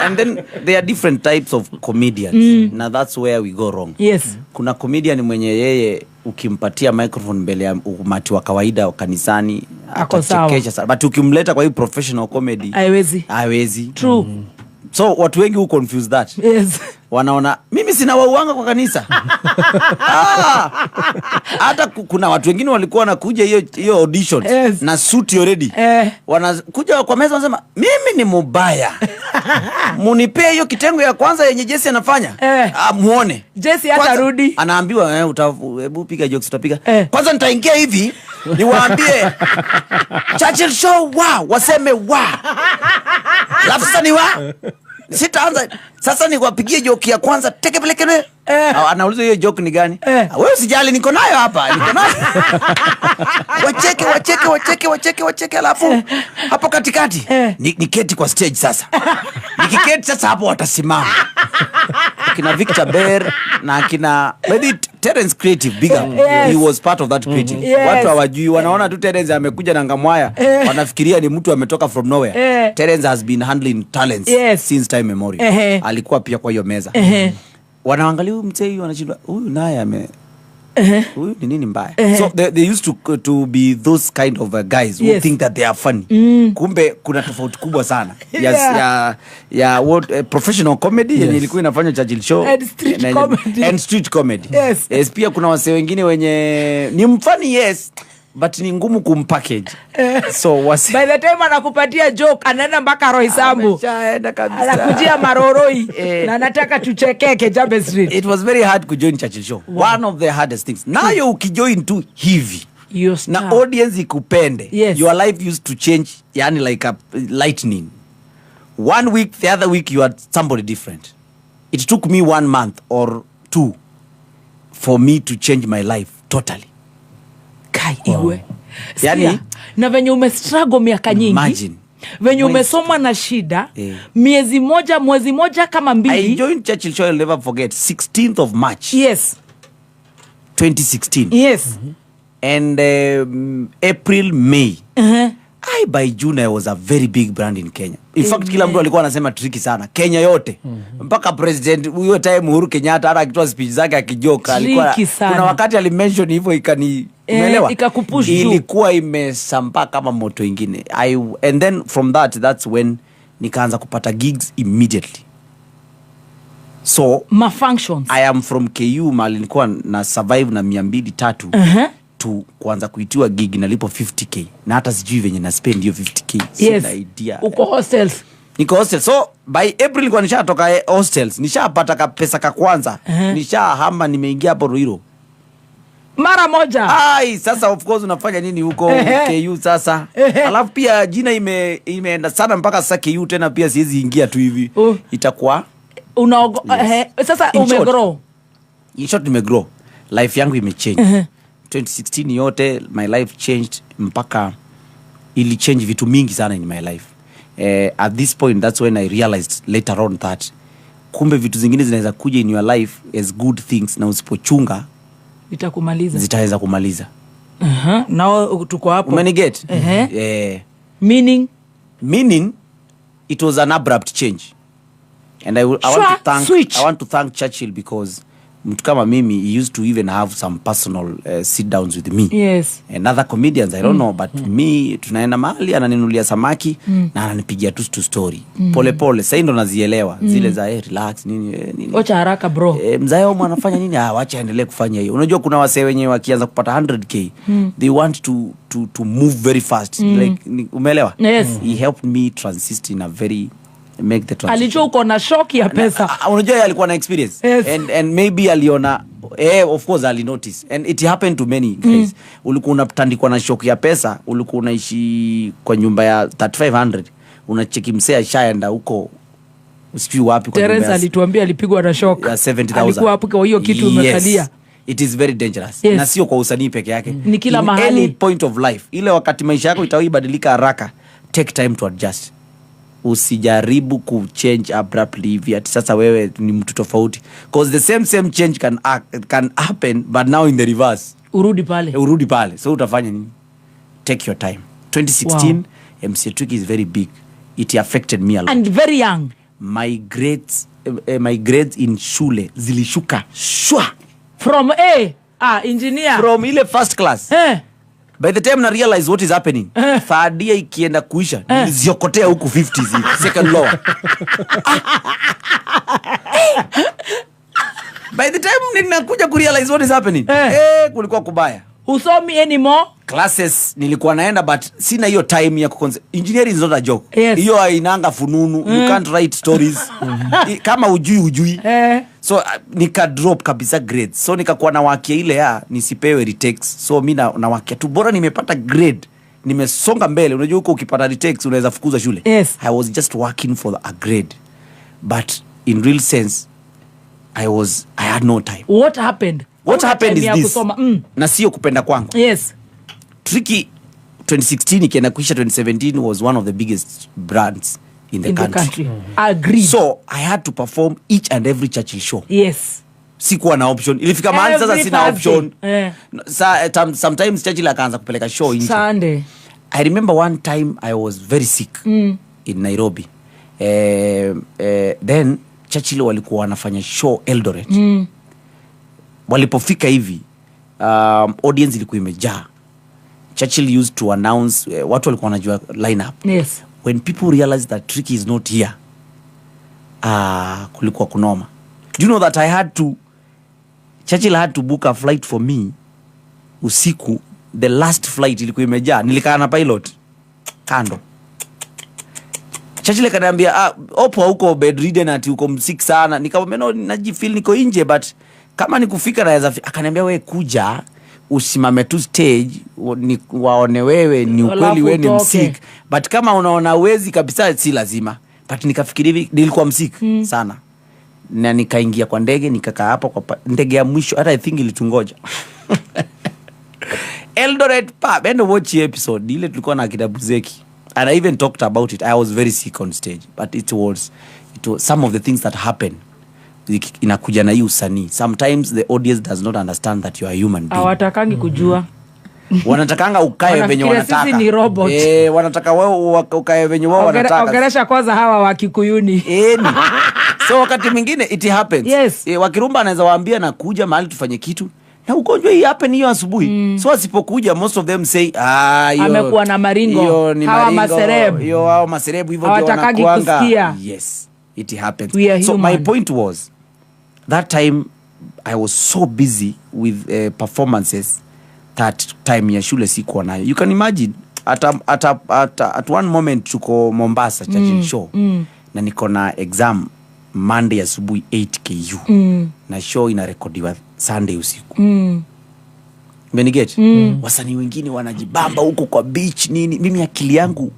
and then there are different types of comedians. Now that's where we go wrong. Yes. Kuna comedian mwenye yeye ukimpatia microphone mbele ya umati wa kawaida wa kanisani atachekesha sana. But ukimleta kwa hii professional comedy haiwezi. True. So watu wengi who confuse that. Yes. Wanaona mimi sina wauanga kwa kanisa. Hata kuna watu wengine walikuwa wanakuja hiyo audition na suit already. Wanakuja kwa meza wanasema mimi ni mubaya. Munipee hiyo kitengo ya kwanza yenye Jesse anafanya. Muone. Jesse atarudi. Anaambiwa hebu piga jokes utapiga. Kwanza nitaingia hivi niwaambie Churchill show waseme Alafu sasa ni sitaanza sasa ni kuwapigia joke ya kwanza tekepelekele. Anauliza hiyo joke ni gani? Wewe usijali niko nayo hapa. Wacheke alafu hapo katikati niketi kwa stage sasa. Nikiketi sasa hapo watasimama. Kina Victor Bear na kina maybe Terence Creative bigger. He was part of that creative. Watu hawajui wanaona tu Terence amekuja na ngamwaya. Wanafikiria ni mtu ametoka from nowhere. Terence has been handling talents since time memorial. Alikuwa pia kwa hiyo meza. Wanaangalia huyu mzee wanashindwa huyu naye huyu ni nini mbaya. So they used to be those kind of guys who think that they are funny. Kumbe kuna tofauti kubwa sana. Ya what professional comedy yenye ilikuwa inafanya Churchill show and street comedy. Yes, pia kuna wase wengine wenye ni mfani but ni ngumu kumpackage. So by the time anakupatia joke anaenda mpaka Roy Sambu. Ameshaenda kabisa. Anakujia maroroi na anataka tuchekeke Jambe Street. It was very hard to join Churchill show. One of the hardest things. Nayo ukijoin tu hivi na audience ikupende. Your life used to change yani like a lightning. One week the other week you are somebody different. It took me 1 month or 2 for me to change my life totally. Iwe. Yani na venye umestruggle miaka nyingi. Imagine. Venye umesoma na shida. Mwezi moja kama 2. I joined Churchill show, I'll never forget. 16th of March. Yes. 2016. Yes. And April, May. By June I was a very big brand in Kenya. In fact kila mtu alikuwa anasema tricky sana Kenya yote. Mpaka president huyo time Uhuru Kenyatta hata akitoa speech zake akijoka alikuwa kuna wakati alimention hivyo umeelewa? Ikakupush ilikuwa imesambaa kama moto ingine. And then from that's when nikaanza kupata gigs immediately. So functions. I am from KU mali nilikuwa na survive na 200-300 kuanza kuitiwa gig nalipo 50k na hata sijui venye na spend hiyo 50k. Yes. Idea. Uko hostels. Niko hostels. So by April kwa nishatoka hostels, nishapata pesa ka kwanza. Nishahama nimeingia hapo Ruiru. Mara moja. Sasa of course unafanya nini huko KU sasa? Alafu pia jina imeenda sana mpaka sasa KU tena pia siwezi ingia tu hivi. Itakuwa sasa umegrow. In short nimegrow. Life yangu imechange. 2016 yote my life changed mpaka ili change vitu mingi sana in my life. At this point that's when I realized later on that kumbe vitu zingine zinaweza kuja in your life as good things na usipochunga zitaweza kumaliza. Now tuko hapo. Umeniget? Meaning it was an abrupt change. And I want to thank Churchill because mtu kama mimi he used to even have some personal sit downs with me. Yes. And other comedians I don't know but me tunaenda mahali ananinulia samaki na ananipigia tu story. Pole sasa ndo nazielewa zile za relax nini. Acha haraka bro. Mzee wao anafanya nini? Acha aendelee kufanya hiyo. Unajua kuna wasee wenyewe wakianza kupata 100k they want to move very fast. Like umeelewa? Yes. He helped me transit in a very make the transition. Alijua uko na shock ya pesa. Unajua alikuwa na experience. Yes. And maybe aliona of course ali notice and it happened to many guys. Ulikuwa unatandikwa na shock ya pesa, ulikuwa unaishi kwa nyumba ya 3500 unacheki msea ashaenda huko usijui wapi kwa nyumba. Teresa alituambia alipigwa na shock ya 70,000. Alikuwa hapo kwa hiyo kitu umekalia. It is very dangerous. Yes. Na sio kwa usanii peke yake. Ni kila in mahali. Any point of life. Ile wakati maisha yako itaibadilika haraka take time to adjust. Usijaribu kuchange abruptly hivi ati sasa wewe ni mtu tofauti, because the same change can happen but now in the reverse. Urudi pale. So utafanya nini? Take your time. 2016 wow. MC Tricky is very big. It affected me a lot. And very young. My grades in shule zilishuka shwa from engineer from ile first class. By the time na realize what is happening, Fadia ikienda kuisha, niliziokotea huku 50s hivi, second lower. By the time ninakuja kurealize what is happening, kulikuwa kubaya. Usomi anymore? Classes nilikuwa naenda but sina hiyo time ya engineering is not a joke. Hiyo hainanga fununu. You can't write stories. Kama ujui. So nika drop kabisa grades. So nikakuwa na wakia ile nisipewe retakes. So mimi na wakia tu bora nimepata grade. Nimesonga mbele. Unajua huko ukipata retakes unaweza fukuza shule. Yes. I was just working for a grade. But in real sense I had no time. What happened is this? Na sio kupenda kwangu. Yes. Tricky 2016 ikienda kuisha 2017 was one of the biggest brands in the country. Agreed. So I had to perform each and every Churchill show. Yes. Sikuwa na option. Ilifika mahali sasa sina option. Sometimes Churchill akaanza kupeleka show nje. Sunday. I remember one time I was very sick in Nairobi. Then Churchill walikuwa wanafanya show Eldoret. Walipofika hivi audience ilikuwa imejaa. Churchill used to announce watu walikuwa wanajua lineup. Yes. When people realized that Tricky is not here, kulikuwa kunoma. Do you know that Churchill had to book a flight for me usiku. The last flight ilikuwa imejaa. Nilikaa na pilot kando. Churchill akaniambia opo huko bedridden ati uko msick sana. Nikamwambia no, najifeel niko nje but kama nikufika naweza. Akaniambia wewe kuja usimame tu stage waone wewe ni ukweli wewe ni msick, but kama unaona uwezi kabisa si lazima. But nikafikiri hivi, nilikuwa msick sana na nikaingia kwa ndege, nikakaa hapa kwa ndege ya mwisho, hata I think ilitungoja Eldoret pub. And watch episode ile tulikuwa na kitabu Zeki, and I even talked about it. I was very sick on stage, but it was some of the things that happen inakuja na hii usanii. Sometimes the audience does not understand that you are a human being. Hawatakangi kujua. Wanatakanga ukae venye wanataka. Sisi ni robot. Wanataka wao ukae venye wao wanataka. Ongelesha kwanza hawa wa Kikuyuni. So wakati mwingine it happens. Yes. Wakirumba anaweza waambia na kuja mahali tufanye kitu, na ugonjwa hii happen hiyo asubuhi. So asipokuja most of them say amekuwa na maringo. Hawa maserebu. Hao maserebu hivyo ndio wanakuanga. Yes. It happens. So my point was that time I was so busy with performances that time ya shule sikuwa nayo. You can imagine at one moment tuko Mombasa Churchill show na niko na exam Monday asubuhi 8 KU na show inarekodiwa Sunday usiku. Umeniget? Wasanii wengine wanajibamba huko kwa beach nini, mimi akili yangu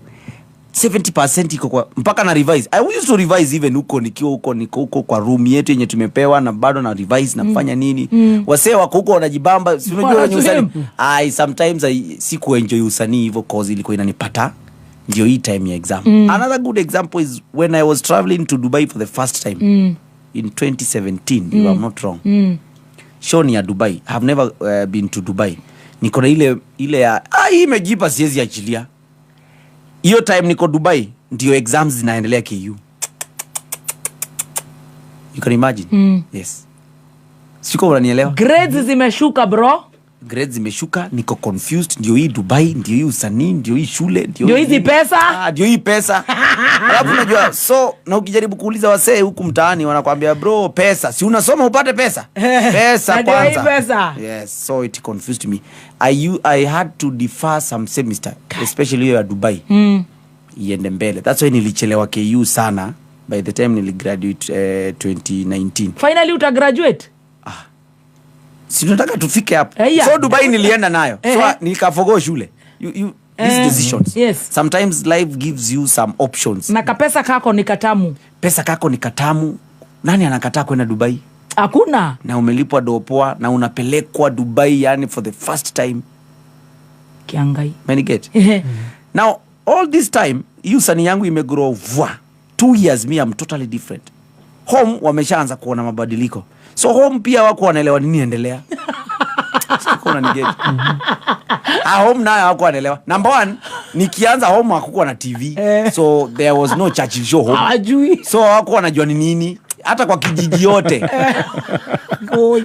70% iko kwa mpaka na revise. I used to revise even huko nikiwa huko niko kwa room yetu yenye tumepewa, na bado na revise na kufanya nini. Wasee wako huko wanajibamba, si unajua wenye usanii. Sometimes siku enjoy usanii hivyo cause ilikuwa inanipata ndio hii time ya exam. Another good example is when I was traveling to Dubai for the first time in 2017, if I'm not wrong. Show ni ya Dubai. I have never been to Dubai. Niko na ile ya hii imejipa siwezi achilia. Hiyo time niko Dubai ndio exams zinaendelea KU. You can imagine? Yes. Siko unanielewa? Grades zimeshuka bro. Grades zimeshuka, niko confused. Ndio hii Dubai, ndio hii usanii, ndio hii shule, ndio hizi pesa. Ndio hii pesa. Alafu unajua, so na ukijaribu kuuliza wasee huku mtaani wanakuambia bro, pesa. Si unasoma upate pesa? Pesa kwanza. Pesa. Yes, so it confused me. I had to defer some semester, especially here at Dubai. Iende mbele. That's why nilichelewa KU sana. By the time niligraduate 2019. Finally utagraduate? Si tunataka tufike hapo. So Dubai nilienda nayo. So nikaforgo shule. These decisions. Yes. Sometimes life gives you some options. Na kapesa kako ni katamu. Pesa kako ni katamu. Nani anakataa kwenda Dubai? Hakuna. Na umelipwa dopoa na unapelekwa Dubai, yani for the first time. Kiangai. Many get. Now all this time hiyo sani yangu imegrow 2 years me I'm totally different. Home wameshaanza kuona mabadiliko, so home pia wako wanaelewa nini endelea. Sikuna nigeti. Home nayo wako wanaelewa. Number 1, nikianza home hakukuwa na TV. So there was no church show home. Hawajui. So wako wanajua ni nini hata kwa kijiji yote.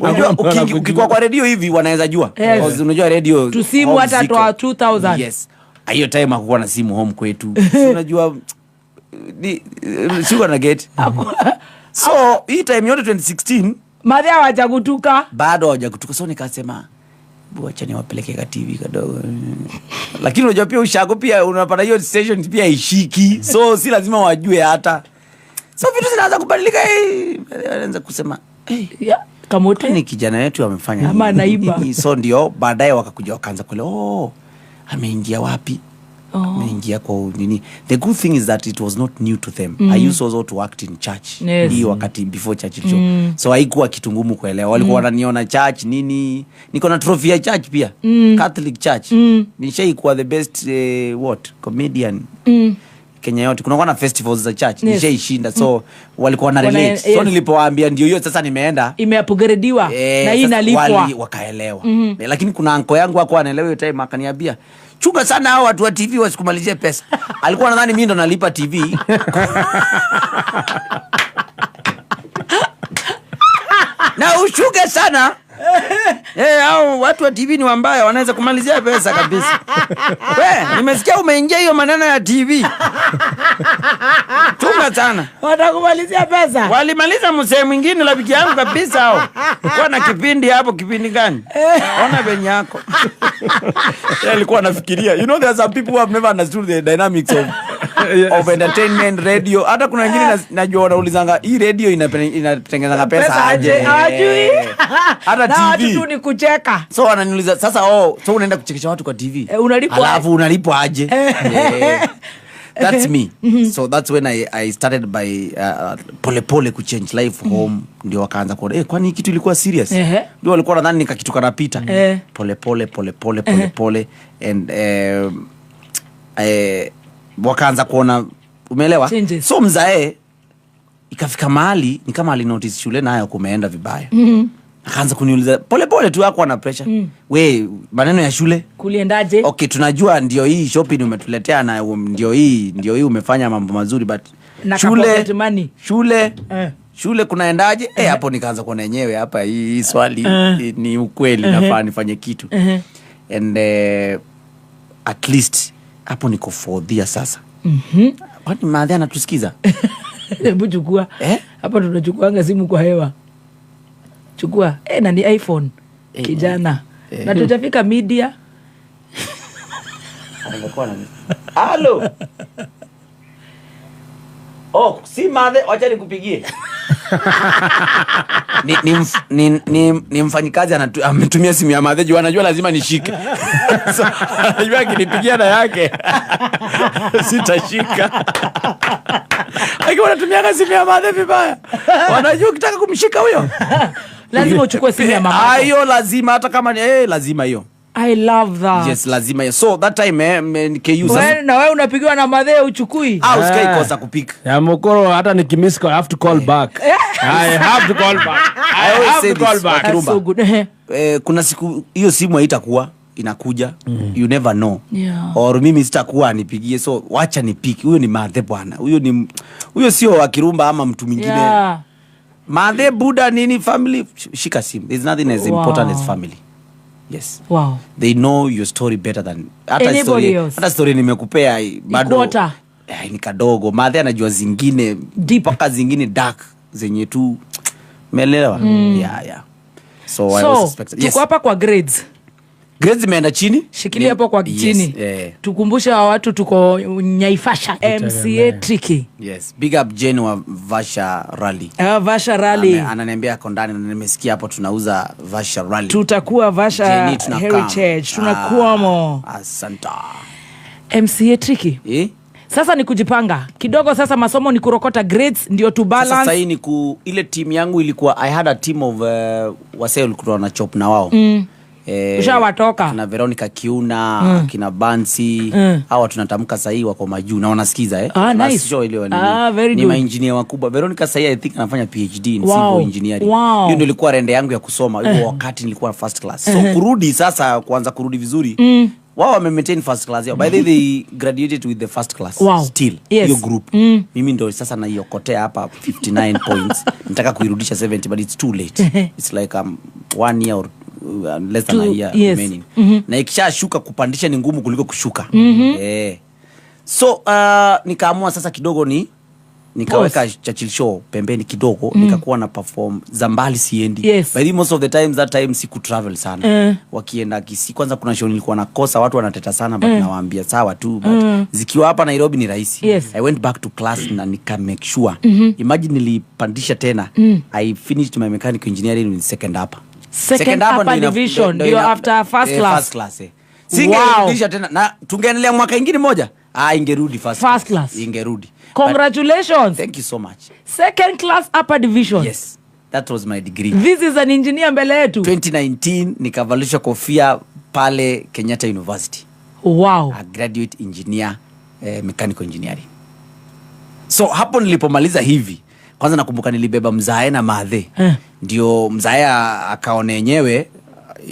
Unajua ukikuwa kwa radio hivi wanaweza jua. Yes. Unajua radio tusimu hata 2000. Yes. Hiyo time hakukuwa na simu home kwetu. So unajua sikuwa na get. So hii time yote 2016 madhia hawajakutuka. Bado hawajakutuka. So nikasema acha niwapeleke ka TV kadogo. Lakini unajua pia ushago pia unapata hiyo station pia ishiki. So si lazima wajue hata. So vitu zinaanza kubadilika. Wanaanza kusema kamote ni kijana wetu amefanya ama naiba. So ndio baadaye wakakuja wakaanza kule ameingia wapi? Ameingia kwa nini? The good thing is that it was not new to them. I used also to act in church. Hii wakati before church show. So haikuwa kitu ngumu kuelewa. Walikuwa wananiona church nini? Niko na trophy ya church pia. Catholic church. Nishaikuwa the best comedian. Kenya yote kuna wana festivals za church. Nishaishinda. So walikuwa na relate. So nilipowaambia ndio hiyo sasa nimeenda. Imeupgradediwa na hii inalipwa. Wakaelewa. Lakini kuna anko yangu wako anaelewa hiyo time akaniambia chunga sana hao watu wa TV wasikumalizie pesa. Alikuwa anadhani mimi ndo nalipa TV. Na ushuge sana. Hao watu wa TV ni wambaya wanaweza kumalizia pesa kabisa. Nimesikia umeingia hiyo maneno ya TV. Chunga sana. Watakumalizia pesa. Walimaliza msee mwingine rafiki yangu kabisa hao. Kwa na kipindi hapo kipindi gani? Ona benye yako. Alikuwa anafikiria. You know there are some people who have never understood the dynamics of entertainment radio. Hata kuna wengine najua wanaulizanga hii radio inatengeneza pesa aje? Hawajui. Hata TV. Watu tu ni kucheka. So wananiuliza sasa so unaenda kuchekesha watu kwa TV. Alafu unalipwa aje? That's me. So that's when I started by pole ku change life home. Ndio wakaanza kuona kwani kitu ilikuwa serious. Ndio walikuwa nadhani nikakitu kanapita. Pole and wakaanza kuona umeelewa. Changes. So mzae ikafika mahali ni kama alinotice shule nayo kumeenda vibaya. Akaanza kuniuliza pole tu yako ana pressure. We maneno ya shule kuliendaje? Okay, tunajua ndio hii shopping umetuletea na ndio hii umefanya mambo mazuri but na shule kunaendaje? Hapo nikaanza kuona yenyewe hapa hii swali ni ukweli nafaa nifanye kitu. And at least hapo niko 4th year sasa. Kwani madhe anatusikiza? Hebu chukua. Hapa tunachukuanga simu kwa hewa. Chukua. Na ni iPhone. Kijana. Na tutafika media. Halo. Si madhe, wacha nikupigie. Ni mfanyikazi ametumia simu ya madhe, anajua lazima nishike. So anajua akinipigia na yake sitashika. Akiwa anatumia simu ya madhe vibaya, wanajua ukitaka kumshika huyo lazima uchukue simu ya mama. Hiyo lazima, hata kama ni lazima hiyo. I love that. Yes, lazima hiyo. So that time na wewe unapigiwa na madhe uchukui. Usikai kosa kupika. Ya mokoro hata nikimiss I have to call back. I have to call back. That's so good. Kuna siku hiyo simu haitakuwa inakuja. You never know. Yeah. Or mimi sitakuwa nipigie, so wacha nipiki. Huyo ni madhe bwana. Huyo sio wa Kirumba ama mtu mwingine. Yeah. Madhe buda nini family, shika simu. There's nothing as important as family. Yes. Wow. They know your story better than anybody else. Hata story nimekupea bado ni kadogo. Madhe anajua zingine deep, paka zingine dark zenye tu umeelewa. Yeah. So I was suspected. Tuko hapa kwa grades zimeenda chini. Shikilia hapo kwa chini. Tukumbushe watu tuko Nyaifasha MCA Tricky. Yes. Big up Jane wa Vasha Rally. Vasha Rally. Ananiambia ako ndani na nimesikia hapo tunauza Vasha Rally. Tutakuwa Vasha Heritage. Tunakuwa Asante. MCA Tricky. Sasa ni kujipanga kidogo. Sasa masomo ni kurokota grades ndio to balance. Sasa hii ni ile team yangu ilikuwa I had a team of wasee walikuwa na chop na wao. Ushawatoka. Kina Veronica Kiuna, kina Bansi, hawa tunatamka sahi wako majuu na wanasikiza Nice. Show ile ni maengineer wakubwa. Veronica sahi I think anafanya PhD in civil engineering. Hiyo ndio ilikuwa rende yangu ya kusoma hiyo wakati nilikuwa first class. So kurudi sasa kuanza kurudi vizuri. Wao wame maintain first class yao. By the way they graduated with the first class still. Hiyo group. Mimi ndio sasa na hiyo kotea hapa 59 points. Nataka kuirudisha 70 but it's too late. It's like 1 year or less than a year remaining. Na ikishashuka kupandisha ni ngumu kuliko kushuka. So nikaamua sasa kidogo nikaweka Churchill show pembeni kidogo, nikakuwa na perform za mbali siendi. By the most of the times that time siku travel sana. Wakienda Kisii kwanza kuna show nilikuwa nakosa, watu wanateta sana but nawaambia sawa tu, but zikiwa hapa Nairobi ni rahisi. I went back to class na nika make sure. Imagine nilipandisha tena. I finished my mechanical engineering in second upper division ndio after first class. Singerudisha tena na tungeendelea mwaka ingine moja. Ingerudi first class. Ingerudi. Congratulations. Thank you so much. Second class upper division. Yes. That was my degree. This is an engineer mbele yetu. 2019 nikavalisha kofia pale Kenyatta University. Wow. A graduate engineer mechanical engineering. So hapo nilipomaliza hivi, kwanza nakumbuka nilibeba mzae na madhe. Ndio mzae akaone yenyewe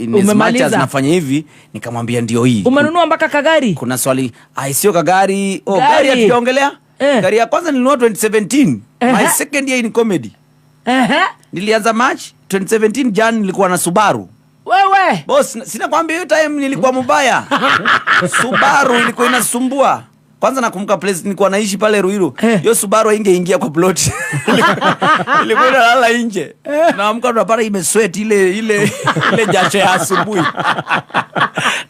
umemaliza nafanya hivi, nikamwambia ndio hii. Umenunua mpaka kagari? Kuna swali, sio kagari. Gari hatujaongelea. Gari ya kwanza nilinunua 2017. My second year in comedy. Nilianza March 2017, Jan nilikuwa na Subaru. Wewe boss, sina kwambia hiyo time nilikuwa mbaya. Subaru ilikuwa inasumbua. Kwanza nakumbuka place nilikuwa naishi pale Ruiru. Hiyo Subaru ingeingia kwa plot. Ilikuwa inalala nje. Naamka tunapata imesweat ile jasho ya asubuhi.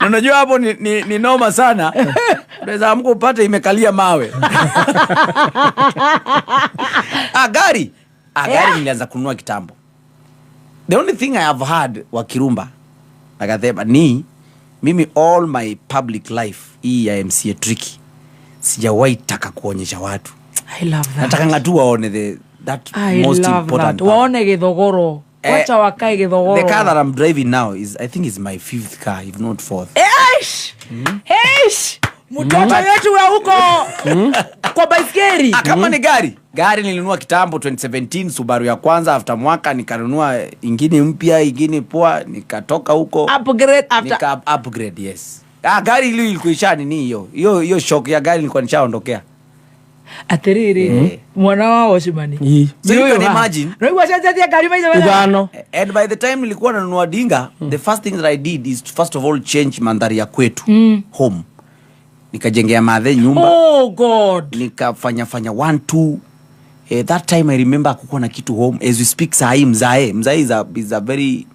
Na unajua hapo ni noma sana. Unaweza amka upate imekalia mawe. Gari nilianza kununua kitambo. The only thing I have had wa Kirumba akasema ni mimi all my public life hii ya MCA tricky sijawahi taka kuonyesha watu. I love that. Nataka ngatu waone that most important. Waone githogoro. Wacha wakae githogoro. The car that I'm driving now I think is my 5th car, if not 4th. Mtoto wetu wa huko kwa baiskeli. Kama ni gari nilinunua kitambo 2017 Subaru ya kwanza, after mwaka nikanunua ingine mpya, ingine poa, nikatoka huko upgrade yes. Gari ile ilikuisha nini hiyo shock ya gari nilikuwa nishaondokea. Aterere mwana wao Shimani. So you can imagine. Gari maisha. And by the time nilikuwa nanunua dinga, the first thing that I did is to first of all change mandhari ya kwetu home. Nikajengea madhe nyumba. Oh God. Nikafanya 1 2. That time I remember kukuwa na kitu home. As we speak sahi mzae is a very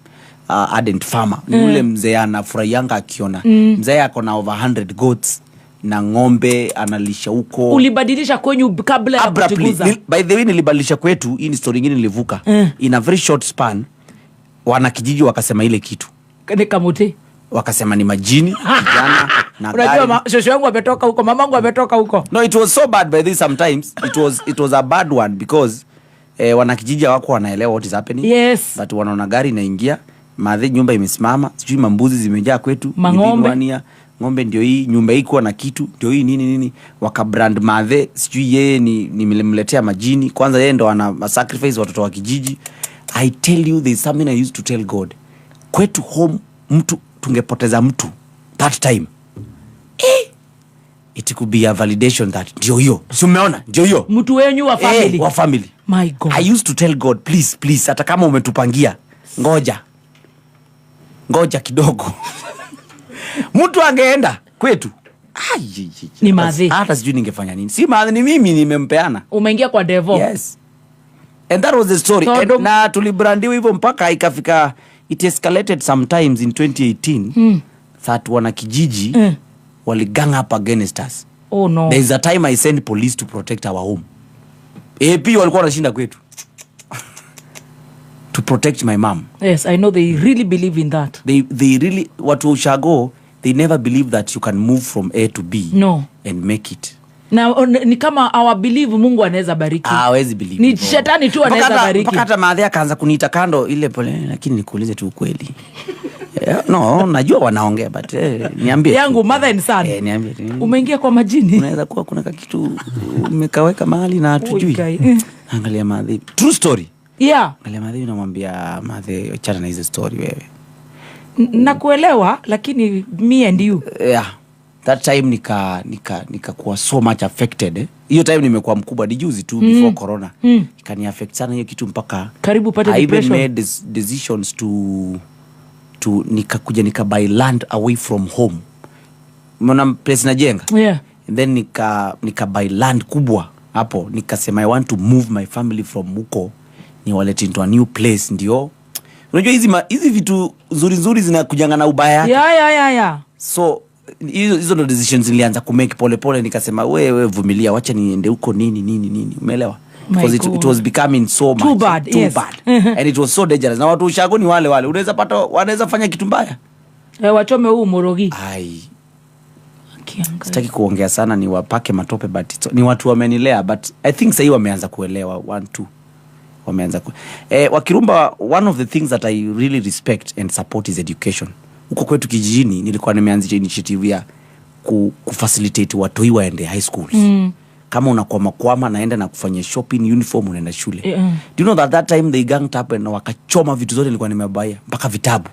ardent farmer. Ni ule mzee anafurahianga akiona. Mzee ako na over 100 goats na ng'ombe analisha huko. Ulibadilisha kwenyu kabla ya kujiguza? By the way nilibadilisha kwetu, hii ni story nyingine nilivuka. In a very short span wana kijiji wakasema ile kitu. Ni kamuti. Wakasema ni majini, kijana na gari. Unajua shosho yangu ametoka huko, mamangu ametoka huko. No, it was so bad by this sometimes. It was a bad one because wanakijiji wako wanaelewa what is happening. Yes. But wanaona gari inaingia, madhe nyumba imesimama, sijui mambuzi zimejaa kwetu, ng'ombe ndio hii, nyumba hii kuwa na kitu, ndio hii nini. Wakabrand madhe, sijui yeye nimemletea majini. Kwanza yeye ndo ana sacrifice watoto wa kijiji. I tell you there's something I used to tell God. Kwetu home mtu tungepoteza mtu that time. It could be a validation that ndio hiyo. Si umeona? Ndio hiyo. Mtu wenyu wa family. Wa family. My God. I used to tell God, please hata kama umetupangia, ngoja kidogo. Mtu angeenda kwetu. Ni madhi. Hata sijui ningefanya nini. Si madhi, ni mimi nimempeana. Umeingia kwa devil. Yes. And that was the story. Na tulibrandiwa hivyo mpaka ikafika, it escalated sometimes in 2018 that wana kijiji waligang up against us. Oh no. There is a time I sent police to protect our home. AP walikuwa wanashinda kwetu. To protect my mom. Yes, I know they really believe in that. They really, watu ushago, they never believe that you can move from A to B. No. And make it. Na ni kama our believe Mungu anaweza bariki. Hawezi believe. Ni shetani tu anaweza bariki. Mpaka hata madhe akaanza kuniita kando ile pole, lakini nikuulize tu ukweli. No, najua wanaongea but niambie. Yangu mother and son. Niambie. Umeingia kwa majini. Unaweza kuwa kuna kitu umekaweka mahali na hatujui. Angalia madhi. True story. Yeah. Angalia madhi namwambia madhi achana na hizo story wewe. Nakuelewa lakini me and you. Yeah. That time nika kuwa so much affected. Hiyo time nimekuwa mkubwa juzi tu before corona. Ikani affect sana hiyo kitu mpaka karibu pate depression. I even made decisions to nika buy land away from home. Mbona place najenga? Yeah. And then nika buy land kubwa hapo. Nikasema I want to move my family from huko ni walete into a new place ndio. Unajua hizi vitu nzuri zinakujanga na ubaya. Yeah. So hizo ndo decisions nilianza kumake pole nikasema wewe vumilia wacha niende huko nini umeelewa? Because it was becoming so too much bad. Too bad. And it was so dangerous. Na watu ushago ni wale wanaweza fanya kitu mbaya. Wachome huu morogi. Sitaki kuongea sana ni wapake matope but ni watu wamenilea but I think sasa wameanza kuelewa 1 2 wameanza Wakirumba, one of the things that I really respect and support is education. Huko kwetu kijijini nilikuwa nimeanzisha initiative ya kufacilitate watu waende high schools. Kama unakwama naenda na kufanya shopping uniform unaenda shule. Do you know that time they ganged up and wakachoma vitu zote nilikuwa nimebaya mpaka vitabu.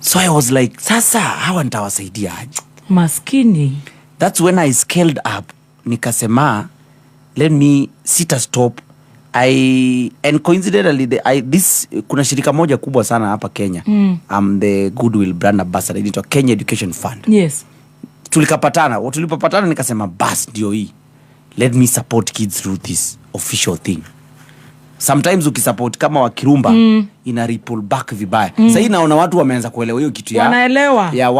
So I was like, sasa hawa nitawasaidia aje? Maskini. That's when I scaled up. Nikasema, let me stop. And coincidentally, kuna shirika moja kubwa sana hapa Kenya. I'm the Goodwill Brand Ambassador. Inaitwa Kenya Education Fund. Yes. Tulipopatana nikasema, bas ndio hii. Let me support kids through this official thing. Sometimes ukisupport kama Wakirumba ina ripple back vibaya. Sasa hii naona watu wameanza kuelewa hiyo kitu ya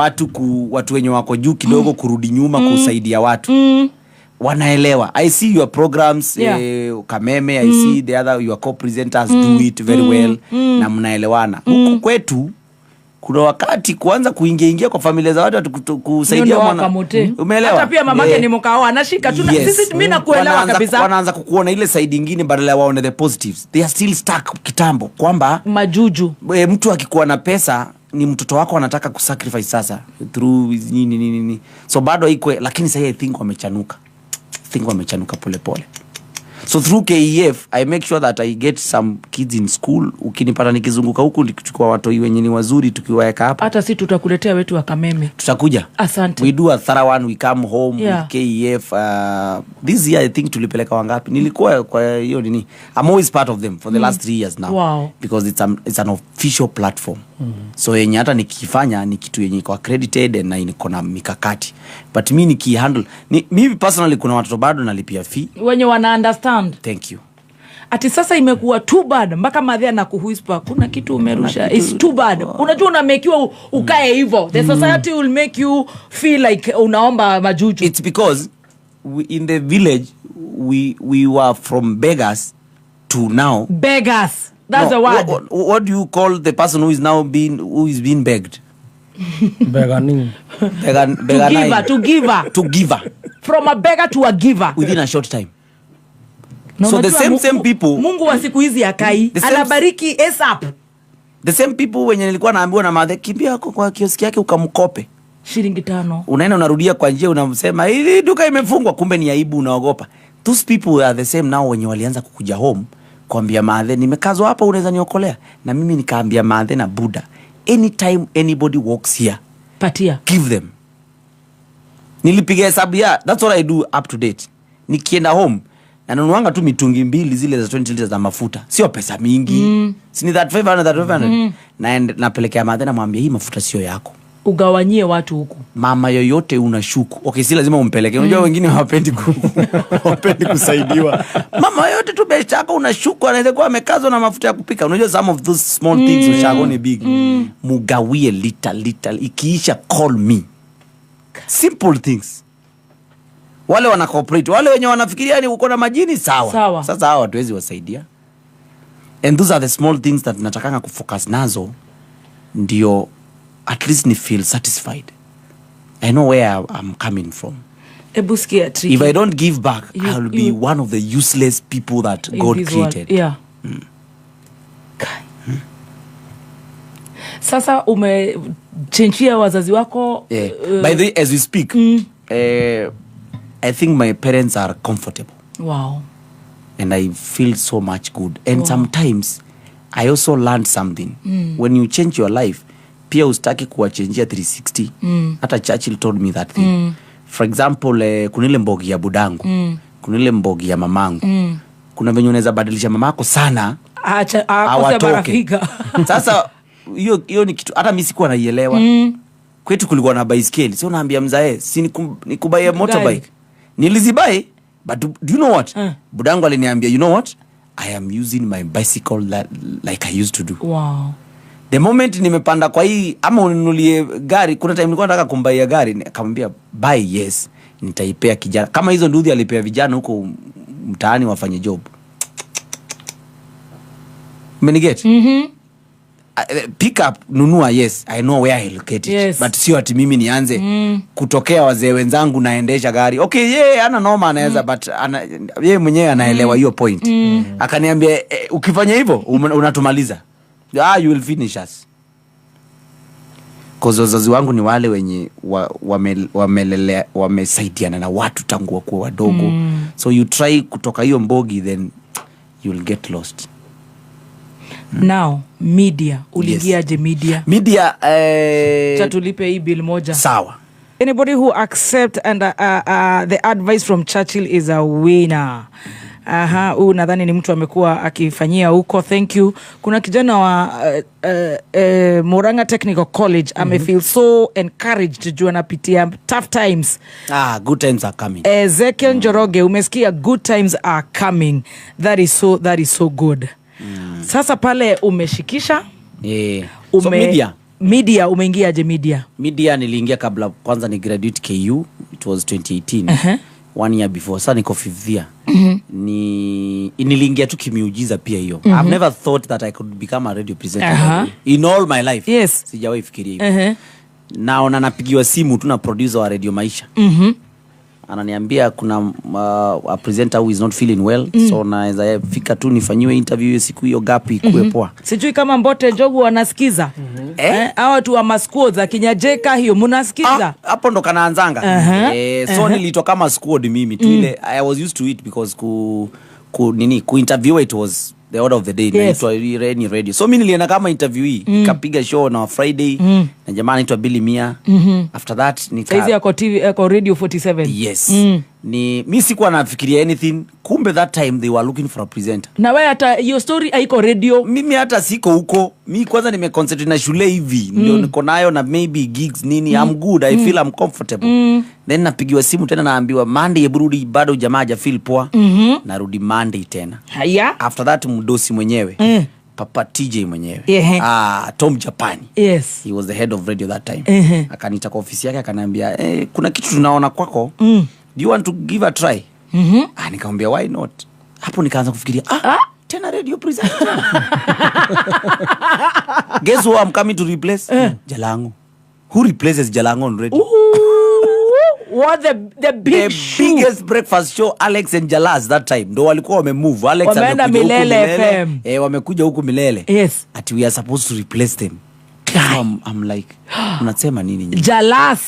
watu wenye wako juu kidogo kurudi nyuma kusaidia watu. Wanaelewa. I see your programs Kameme, I see the other your co-presenters do it very well na mnaelewana. Huku kwetu kuna wakati kuanza kuingia kwa familia za watu kusaidia mwana. Umeelewa? Hata pia mamake ni mkao anashika tu. Sisi mimi nakuelewa kabisa. Wanaanza kukuona ile side nyingine badala ya waone the positives. They are still stuck kitambo kwamba majuju. Mtu akikuwa na pesa ni mtoto wako anataka kusacrifice sasa through nini. So bado iko lakini sasa I think wamechanuka pole. So through KEF, I make sure that I get some kids in school. Ukinipata nikizunguka huku nikichukua watu wenye ni wazuri tukiwaeka hapa. Hata si tutakuletea wetu wa Kameme. Tutakuja. Asante. We do a thorough one, we come home with KEF. This year I think tulipeleka wangapi. Nilikuwa kwa hiyo nini. I'm always part of them for the last 3 years now. Wow. Because it's an official platform. So yenye hata nikifanya ni kitu yenye iko accredited na iko na mikakati. But mimi nikihandle mimi personally kuna watoto bado nalipia fee. Wenye wana understand. Thank you. Ati sasa imekuwa too bad mpaka madhia na kuwhisper kuna kitu umerusha. It's too bad. Unajua unamekiwa ukae hivyo. The society will make you feel like unaomba majuju. It's because in the village we were from beggars to now beggars. That's the word. What do you call the person who is being begged? Begging. To giver. From a beggar to a giver within a short time. No, so the same people Mungu wa siku hizi akai anabariki ASAP. The same people wenye nilikuwa naambiwa na madhe kimbia kwa kioski yake ukamkope shilingi 5. Unaenda unarudia kwa njia unamsema hili duka imefungwa kumbe ni aibu unaogopa. Those people are the same now wenye walianza kukuja home kuambia madhe nimekazwa hapa unaweza niokolea na mimi nikaambia madhe na Buddha anytime anybody walks here patia give them. Nilipiga hesabu that's what I do up to date. Nikienda home na nunuanga tu mitungi 2 zile za 20 liters za mafuta. Sio pesa mingi. Sini that 500. Na napelekea madhe na mwambia hii mafuta sio yako. Ugawanyie watu huku. Mama yoyote unashuku. Okay, si lazima umpeleke. Unajua wengine hawapendi kusaidiwa. Mama yoyote tu best yako unashuku anaweza kuwa amekazwa na mafuta ya kupika. Unajua some of those small things ushagoni big. Mugawie little. Ikiisha call me. Simple things. Wale wana cooperate, wale wenye wanafikiria ni uko na majini sawa. Sasa hao hatuwezi wasaidia. And those are the small things that natakanga kufocus nazo ndio at least ni feel satisfied. I know where I'm coming from. If I don't give back, I'll be one of the useless people that God created. Sasa umechenjia wazazi wako? Yeah. By the way, as we speak, I think my parents are comfortable. Wow. And I feel so much good. And sometimes I also learned something. When you change your life, pia ustaki kuwachenjia 360. Hata Churchill told me that thing. For example, kunile mbogi ya budangu, kunile mbogi ya mamangu. Kuna venye unaweza badilisha mamako sana, awatoke. Sasa hiyo ni kitu hata mimi sikuwa naielewa. Kwetu kulikuwa na baiskeli. So naambia mzae, si nikubaie motorbike. Nilizibai, but do you know what? Budangu aliniambia, you know what? I am using my bicycle like I used to do. Wow. The moment nimepanda kwa hii ama ununulie gari, kuna time nilikuwa nataka kumbaia gari, akamwambia buy, yes, nitaipea kijana. Kama hizo nduthi alipea vijana huko mtaani wafanye job. Umeniget? Pick up, nunua, yes, I know where I locate it. Yes. But sio ati mimi nianze kutokea wazee wenzangu naendesha gari. Okay, ana noma anaweza, but yeye mwenyewe anaelewa hiyo point. Akaniambia, ukifanya hivyo unatumaliza. You will finish us. Cause wazazi wangu ni wale wenye wamesaidiana na watu tangu wakuwa wadogo. So you try kutoka hiyo mbogi, then you will get lost. Now, media. Uliingiaje media? Media, Chatulipe hii bill moja. Sawa. Anybody who accept and the advice from Churchill is a winner. Nadhani ni mtu amekuwa akifanyia huko. Thank you. Kuna kijana wa Murang'a Technical College feel so encouraged juu anapitia tough times. Good times are coming. Ezekiel Njoroge, umesikia good times are coming. That is so good. Sasa pale umeshikisha. So media umeingiaje media? Media niliingia kabla kwanza ni graduate KU. It was 2018. 1 year before. Sasa niko 5th year. Niliingia tu kimiujiza pia hiyo. I've never thought that I could become a radio presenter in all my life. Yes. Sijawahi fikiria hivyo. Naona napigiwa simu tu na producer wa Radio Maisha. Ananiambia kuna a presenter who is not feeling well. So naweza fika tu nifanyiwe interview siku hiyo gapi ikuwe poa. Sijui kama Mbote Jogu wanasikiza. Hawa tu wa masquad za Kinyajeka hiyo mnasikiza. Hapo ndo kanaanzanga. So nilitoka kama squad mimi tu ile I was used to it because ku interview it was the order of the day. Yes. Naitwa radio. So mimi nilienda kama interviewee, nikapiga show na Friday na jamaa anaitwa Billy Mia. After that saizi yako TV yako Radio 47. Yes. Mimi sikuwa nafikiria anything. Kumbe that time they were looking for a presenter. Na wewe hata your story haiko radio. Mimi hata siko huko. Mimi kwanza nimeconcentrate na shule hivi. Ndio niko nayo na maybe gigs nini. I'm good. I feel I'm comfortable. Then napigiwa simu tena naambiwa Monday yeburudi bado jamaa haja feel poa. Narudi Monday tena. Haya. After that mdosi mwenyewe. Papa TJ mwenyewe. Tom Japani. Yes. He was the head of radio that time. Akanita kwa ofisi yake akaniambia, kuna kitu tunaona kwako. Do you want to give a try? Nikamwambia why not? Hapo nikaanza kufikiria, tena radio presenter. Guess who I'm coming to replace? Jalango. Who replaces Jalango on radio? What the biggest breakfast show, Alex and Jalas that time. Ndo walikuwa wamemove. Alex amekuja Milele FM. Wamekuja huku Milele. Yes. Ati we are supposed to replace them. I'm like, unasema nini nyinyi? Jalas.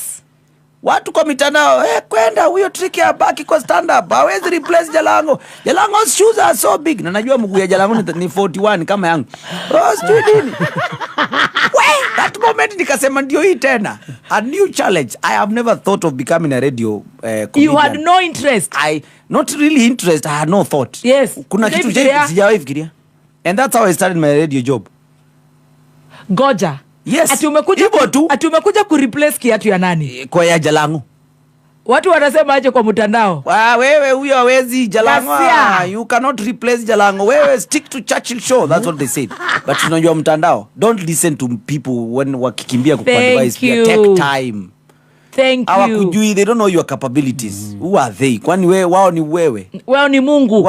Watu kwa mitandao, kwenda huyo tricky abaki kwa stand up. Hawezi replace Jalango. Jalango's shoes are so big. Na najua mguu ya Jalango ni 41 kama yangu. Sijui nini. That moment nikasema ndio hii tena. A new challenge. I have never thought of becoming a radio comedian. You had no interest. Not really interest. I had no thought. Yes. Kuna kitu sijawahi fikiria. And that's how I started my radio job. Goja. Yes. Ati umekuja ku replace kiatu ya nani? Kwa ya Jalango. Watu wanasema aje kwa mtandao? Wewe huyo hawezi Jalango. You cannot replace Jalango. Wewe stick to Churchill show. That's what they said. But unajua mtandao. Don't listen to people when wakikimbia kwa advice. Take time. Thank you. Hawakujui, they don't know your capabilities. Who are they? Kwani wao ni wewe? Wao ni Mungu.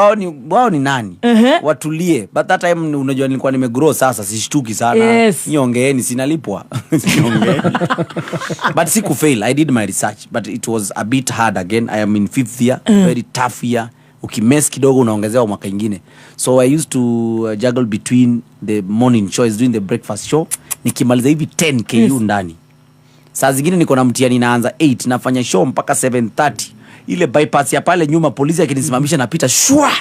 Wao ni nani? Watulie. But that time unajua nilikuwa nimegrow sasa, sishtuki sana. Yes. Niongeeni sinalipwa. But siku fail. I did my research, but it was a bit hard again. I am in 5th year, very tough year. Ukimess kidogo unaongezewa mwaka ingine. So I used to juggle between the morning shows, doing the breakfast show nikimaliza hivi 10 KU ndani. Saa zingine niko na mtihani naanza 8 nafanya show mpaka 7:30. Ile bypass ya pale nyuma polisi akinisimamisha napita shwa.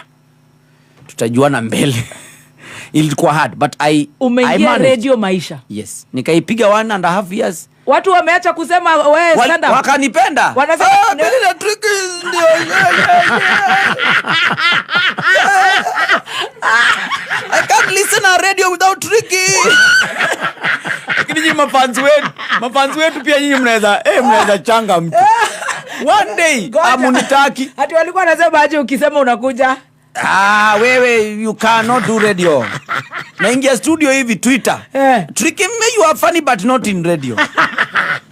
Tutajuana mbele. Ilikuwa hard but I radio maisha. Yes. Nikaipiga 1.5 years. Watu wameacha kusema wewe stand up. Wakanipenda. Wanasema Belila trick ndio. I can't listen to radio without tricky. Lakini nyinyi mafanzi wetu pia nyinyi mnaweza changa mtu. One day amunitaki. Hata walikuwa wanasema aje ukisema unakuja. Wewe you cannot do radio. Naingia studio hivi Twitter. Tricky, you are funny but not in radio.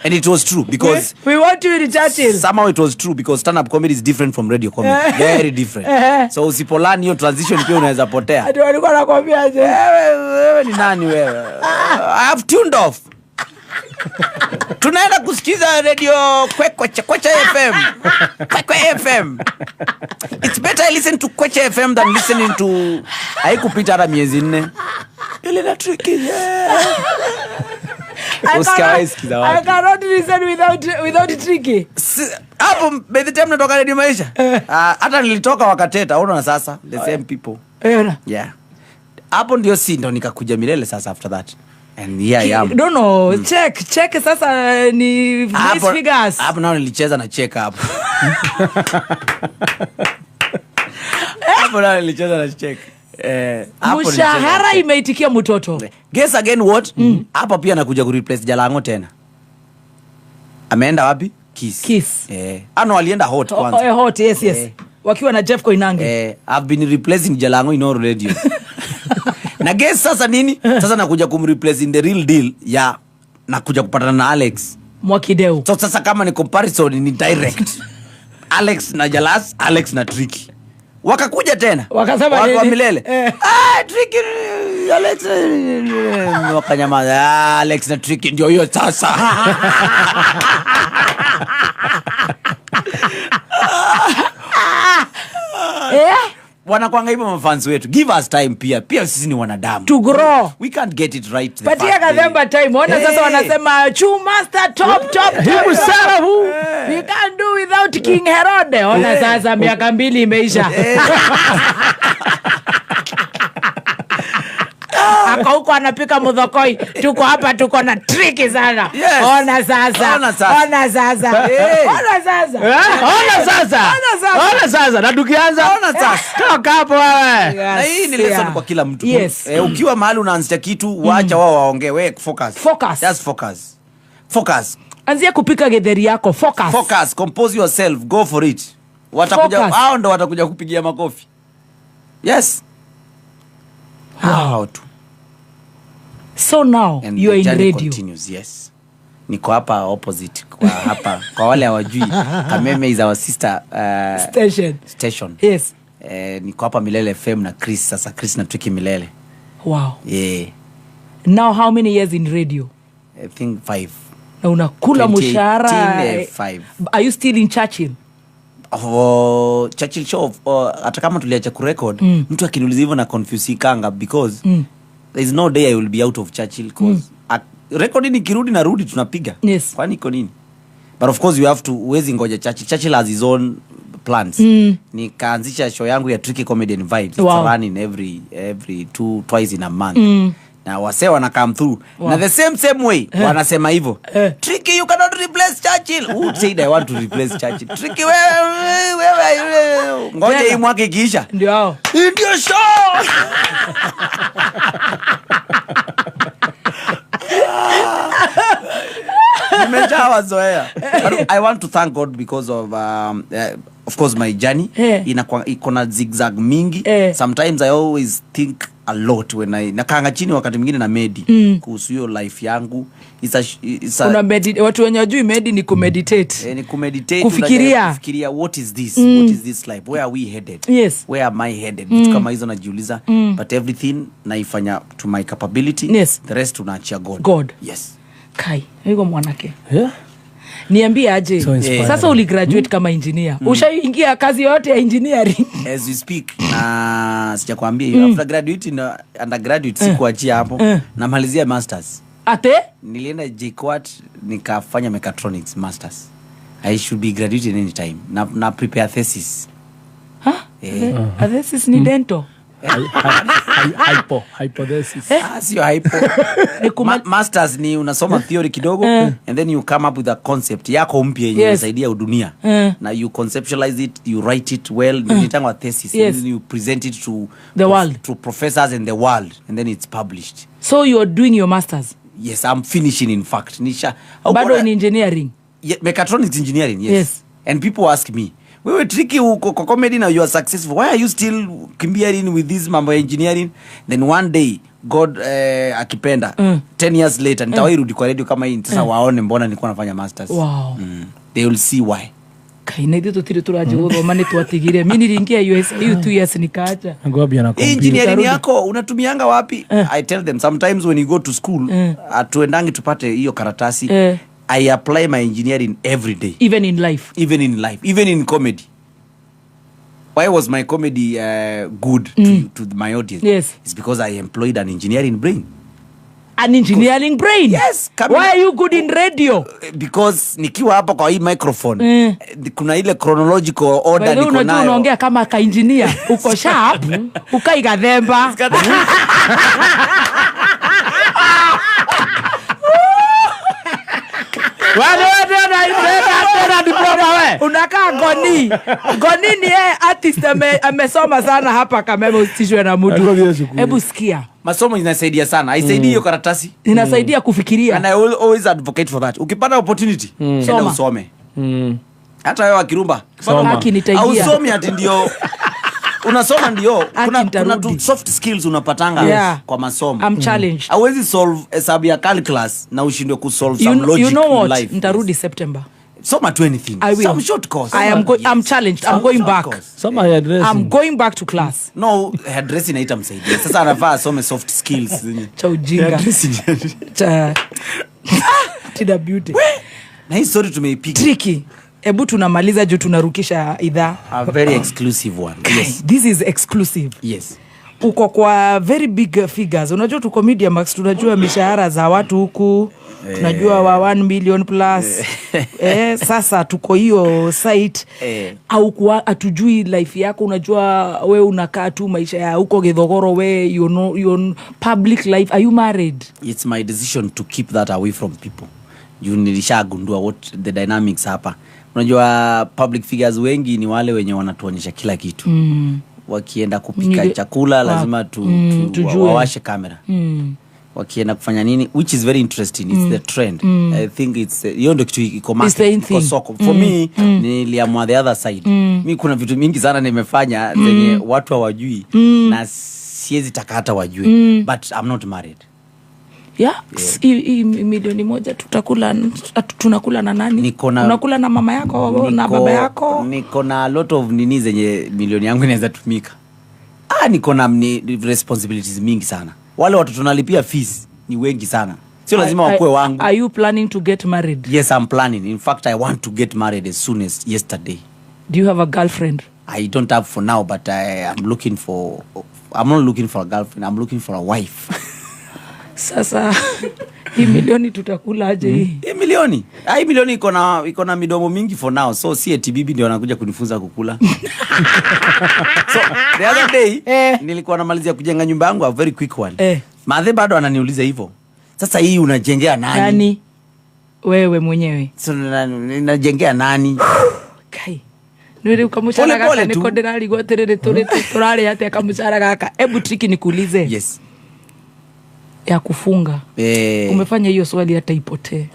And it was true because we want you in Churchill. Somehow it was true because stand-up comedy is different from radio comedy. Very different. So usipolani hiyo transition pia unaweza potea. Hata walikuwa wanakuambia aje. Wewe ni nani wewe? I have tuned off. Tunaenda kusikiza radio Kweche FM. Kweche FM. It's better I listen to Kweche FM than listening to haikupita hata miezi 4. Ile na tricky. I cannot listen without tricky. Hapo by the time natoka radio maisha. Hata nilitoka wakateta, unaona sasa the same people. Yeah. Hapo ndio ndo nikakuja milele sasa after that. And yeah, I am. Don't know. Check sasa ni nice figures. Hapo nao nilicheza na check hapo. Hapo nao nilicheza na check. Mshahara imeitikia mtoto. Guess again what? Hapa pia nakuja ku replace Jalango tena. Ameenda wapi? Kiss. Ano alienda hot kwanza. Hot, yes. Wakiwa na Jeff Koinange. I've been replacing Jalango in all radio. Na guess sasa nini? Sasa nakuja kumreplace in the real deal ya nakuja kupatana na Alex Mwakideu. So sasa kama ni comparison ni direct. Alex na Jalas, Alex na Tricky. Wakakuja tena. Wakasema wa milele. Tricky Alex wakanyamaza. Alex na Tricky ndio hiyo sasa. Wanakuanga hivyo mafans wetu. Give us time pia. Pia sisi ni wanadamu. To grow. We can't get it right. Patia kademba time. Ona sasa wanasema Chu Master top. Hebu sana huu. We can't do without King Herode. Ona sasa miaka 2 imeisha. Aka huko anapika mudhokoi. Tuko hapa tuko na tricky sana. Yes. Ona sasa. Na tukianza toka hapo wewe. Na hii ni lesson kwa kila mtu. Yes. Ukiwa mahali unaanzia kitu waacha wao waongee, wewe focus. Just focus. Anzia kupika getheri yako. Focus, compose yourself, go for it. Hao ndo watakuja kupigia makofi. Yes. How to. So now and you are in radio. Continues, yes. Niko hapa opposite kwa wale hawajui Kameme is our sister station. Yes. Niko hapa Milele FM na Chris. Sasa Chris na Tricky Milele. Wow. Yeah. Now how many years in radio? I think 5. Na unakula mshahara 5. Are you still in Churchill? Churchill show hata kama tuliacha ku record mtu akiniuliza hivyo na confuse kanga because there is no day I will be out of Churchill because recording ikirudi na rudi tunapiga. Yes. Kwani iko nini? But of course you have to uwezi ngoja Churchill has his own plans. Nikaanzisha show yangu ya Tricky Comedy and Vibes. Wow. It's running every twice in a month. Na wase wana come through. Wow. Na the same way wanasema hivyo. Tricky, you cannot replace Churchill. Who said I want to replace Churchill? Tricky, wewe ngoja hii mwaka ikiisha. Ndio show. Nimejawa zoea. But I want to thank God because of course my journey iko na zigzag mingi. Sometimes I always think a lot when nakanga chini wakati mwingine na medi kuhusu hiyo life yangu. Una meditate. Watu wenye wajui medi ni kumeditate. Ni kumeditate, kufikiria what is this? What is this life? Where are we headed? Yes. Where am I headed? Vitu kama hizo najiuliza. But everything naifanya to my capability. Yes. The rest tunaachia God. Yes. Kai, hiyo mwanake. Niambie aje. Sasa uligraduate kama engineer. Ushaingia kazi yote ya engineering. As we speak, na sijakwambia after graduating undergraduate sikuachia hapo. Namalizia masters. Ate? Nilienda JKUAT nikafanya mechatronics masters. I should be graduated any time. Na prepare thesis. Thesis ni dental. Hypothesis. Sio hypo. Masters ni unasoma theory kidogo and then you come up with a concept yako mpya yenye inasaidia dunia. Na you conceptualize it, you write it well, nitangwa thesis and then you present it to the world, to professors in the world, and then it's published. So you're doing your masters? Yes, I'm finishing in fact. Bado in engineering? Yeah, mechatronics engineering, yes. And people ask me, wewe tricky uko comedy now, you are successful, why are you still kimbiaring with this mambo engineering? Then one day God akipenda 10 years later nitawairudi kwa radio kama hii sasa waone mbona nilikuwa nafanya masters. Wow. They will see why. Kaina ndio tutire turaje goma ni twatigire mimi nilingia US hiyo 2 years nikaacha. Ngobia na computer. Engineering yako unatumianga wapi? I tell them sometimes when you go to school atuendangi tupate hiyo karatasi. I apply my engineering every day. Even in life? Even in life. Even in comedy. Why was my comedy good to my audience? Yes. It's because I employed an engineering brain. An engineering brain? Yes. Why are you good in radio? Because nikiwa hapa kwa hii microphone, kuna ile chronological order niko nayo. Unajua unaongea kama ka engineer. Uko sharp, ukaiga themba. Unakaa Goni. Goni ni artist amesoma sana hapa Kameme usitishwe na mtu. Hebu sikia. Masomo inasaidia sana. Haisaidia hiyo karatasi. Inasaidia kufikiria. And I will always advocate for that. Ukipata opportunity, enda usome. Hata wewe Kirumba, au usome ati ndio unasoma ndio kuna tu soft skills unapatanga kwa masomo. I'm challenged. Hauwezi solve hesabu ya calculus na ushindwe ku solve some logic you know in what? life. Nitarudi September. Soma to anything. Some short course. I'm challenged. I'm going back. I'm going back to class. No, hairdressing haitamsaidia. Sasa anafaa some soft skills. Cha ujinga. Tida beauty. Na hii story tumeipiga. Tricky. Ebu tunamaliza juu tunarukisha idhaa. A very exclusive one. Yes. This is exclusive. Yes. Uko kwa very big figures. Unajua tuko Media Max, tunajua mishahara za watu huku. Tunajua wa 1 million plus. Sasa tuko hiyo site. Au kwa atujui life yako, unajua we unakaa tu maisha ya huko Githogoro, we you know your public life. Are you married? It's my decision to keep that away from people. Nilishagundua what the dynamics hapa. Unajua public figures wengi ni wale wenye wanatuonyesha kila kitu. Wakienda kupika chakula lazima wawashe kamera. Wakienda kufanya nini, which is very interesting. It's the trend. I think it's hiyo ndio kitu iko market kwa soko. For me niliamua the other side. Mimi kuna vitu mingi sana nimefanya zenye watu hawajui na siwezi taka hata wajue. But I'm not married. Milioni moja tunakula na nani? Unakula na mama yako na baba yako? Niko na a lot of nini zenye milioni yangu inaweza tumika. Niko na responsibilities mingi sana. Wale watu tunalipia fees ni wengi sana. Sio lazima wakue wangu. Are you planning to get married? Yes, I'm planning. In fact, I want to get married as soon as yesterday. Do you have a girlfriend? I don't have for now, but I'm not looking for a girlfriend. I'm looking for a wife. Sasa hii milioni tutakula aje hii? Hii milioni iko na midomo mingi for now. So si eti bibi ndio anakuja kunifunza kukula. So the other day nilikuwa namalizia kujenga nyumba yangu, a very quick one. Madhe bado ananiuliza hivyo. Sasa hii unajengea nani? Nani? Wewe mwenyewe. So ninajengea nani? Kai. Ndio ukamushara gaka niko ndirali gweterere turari hata akamushara gaka. Hebu Tricky nikuulize. Yes. Ya kufunga. Umefanya hiyo swali hata ipotee.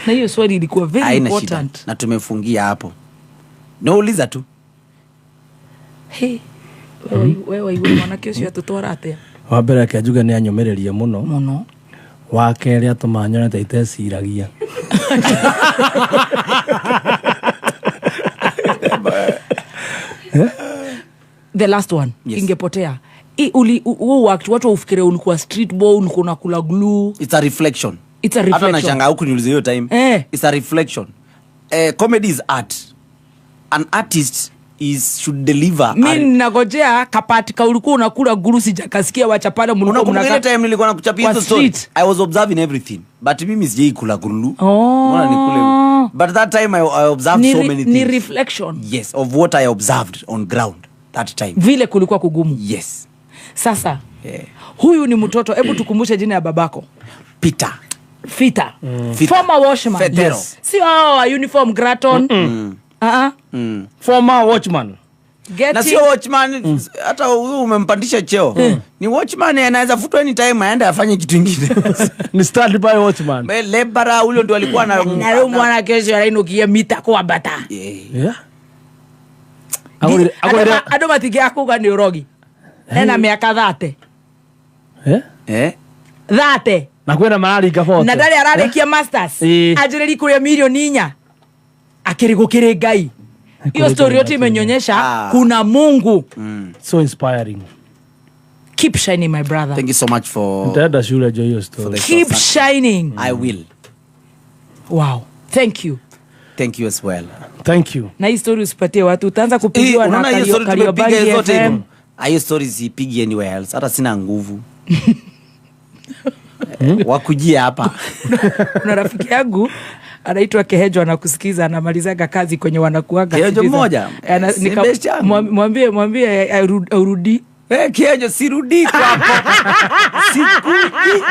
Na hiyo swali ilikuwa very important. Na tumefungia hapo. Nauliza tu. Wewe mwanake ucio atutwara atia? Wambere akiajuga ni anyomereria muno. Wakeri atumanyone taiteciragia. The last one. Yes. Ingepotea. Watu ufikire ulikuwa street boy, ulikuwa unakula glue. It's a reflection. Hata nashanga huku niulize hiyo time. It's a reflection. Comedy is art. An artist should deliver. Mimi nagojea kapatika ulikuwa unakula gurusi jakasikia wacha pale mlikuwa mnakaa. Time nilikuwa nakuchapia hizo story. I was observing everything. But mimi sijai kula gurulu. Mbona nikule? But that time I observed so many things. Ni reflection. Yes, of what I observed on ground that time. Vile kulikuwa kugumu. Yes. Sasa. Huyu ni mtoto. Hebu tukumbushe jina ya babako. Peter. Fita. Former watchman. Yes. Sio uniform graton. Former watchman. Na sio watchman, hata huyu umempandisha cheo. Ni watchman anaweza futwa anytime aende afanye kitu kingine. Ni stand by watchman. Lebara huyo ndio alikuwa na leo mwana kesho alainukia mita kwa bata. Yeah. Ado matiki akuga ni urogi. Ena miaka 30. Thate. Na kwenda mahali ikafoto. Na ndari ararikia masters. Ajireri kuria milioni 4. Akirigukire Ngai. Hiyo story yote imenyonyesha kuna Mungu. So inspiring. Keep shining, my brother. Thank you so much for Dada shule enjoy your story. Keep shining. I will. Wow. Thank you. Thank you as well. Thank you. Na hii story usipatie watu utaanza kupigiwa na Kariobangi FM. Hiyo story sipigi anywhere else. Hata sina nguvu. Wakujia hapa. Kuna rafiki yangu anaitwa Kehejo anakusikiza anamalizaga kazi kwenye wanakuaga. Kehejo mmoja. Mwambie arudi. Kehejo sirudi kwa hapo. Sikudi.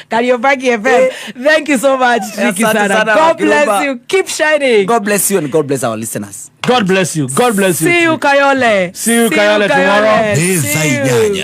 Kariobangi FM. Thank you so much. Triki sana. God bless you. Keep shining. God bless you and God bless our listeners. God bless you. God bless you. See you Kayole. See you Kayole tomorrow. See you.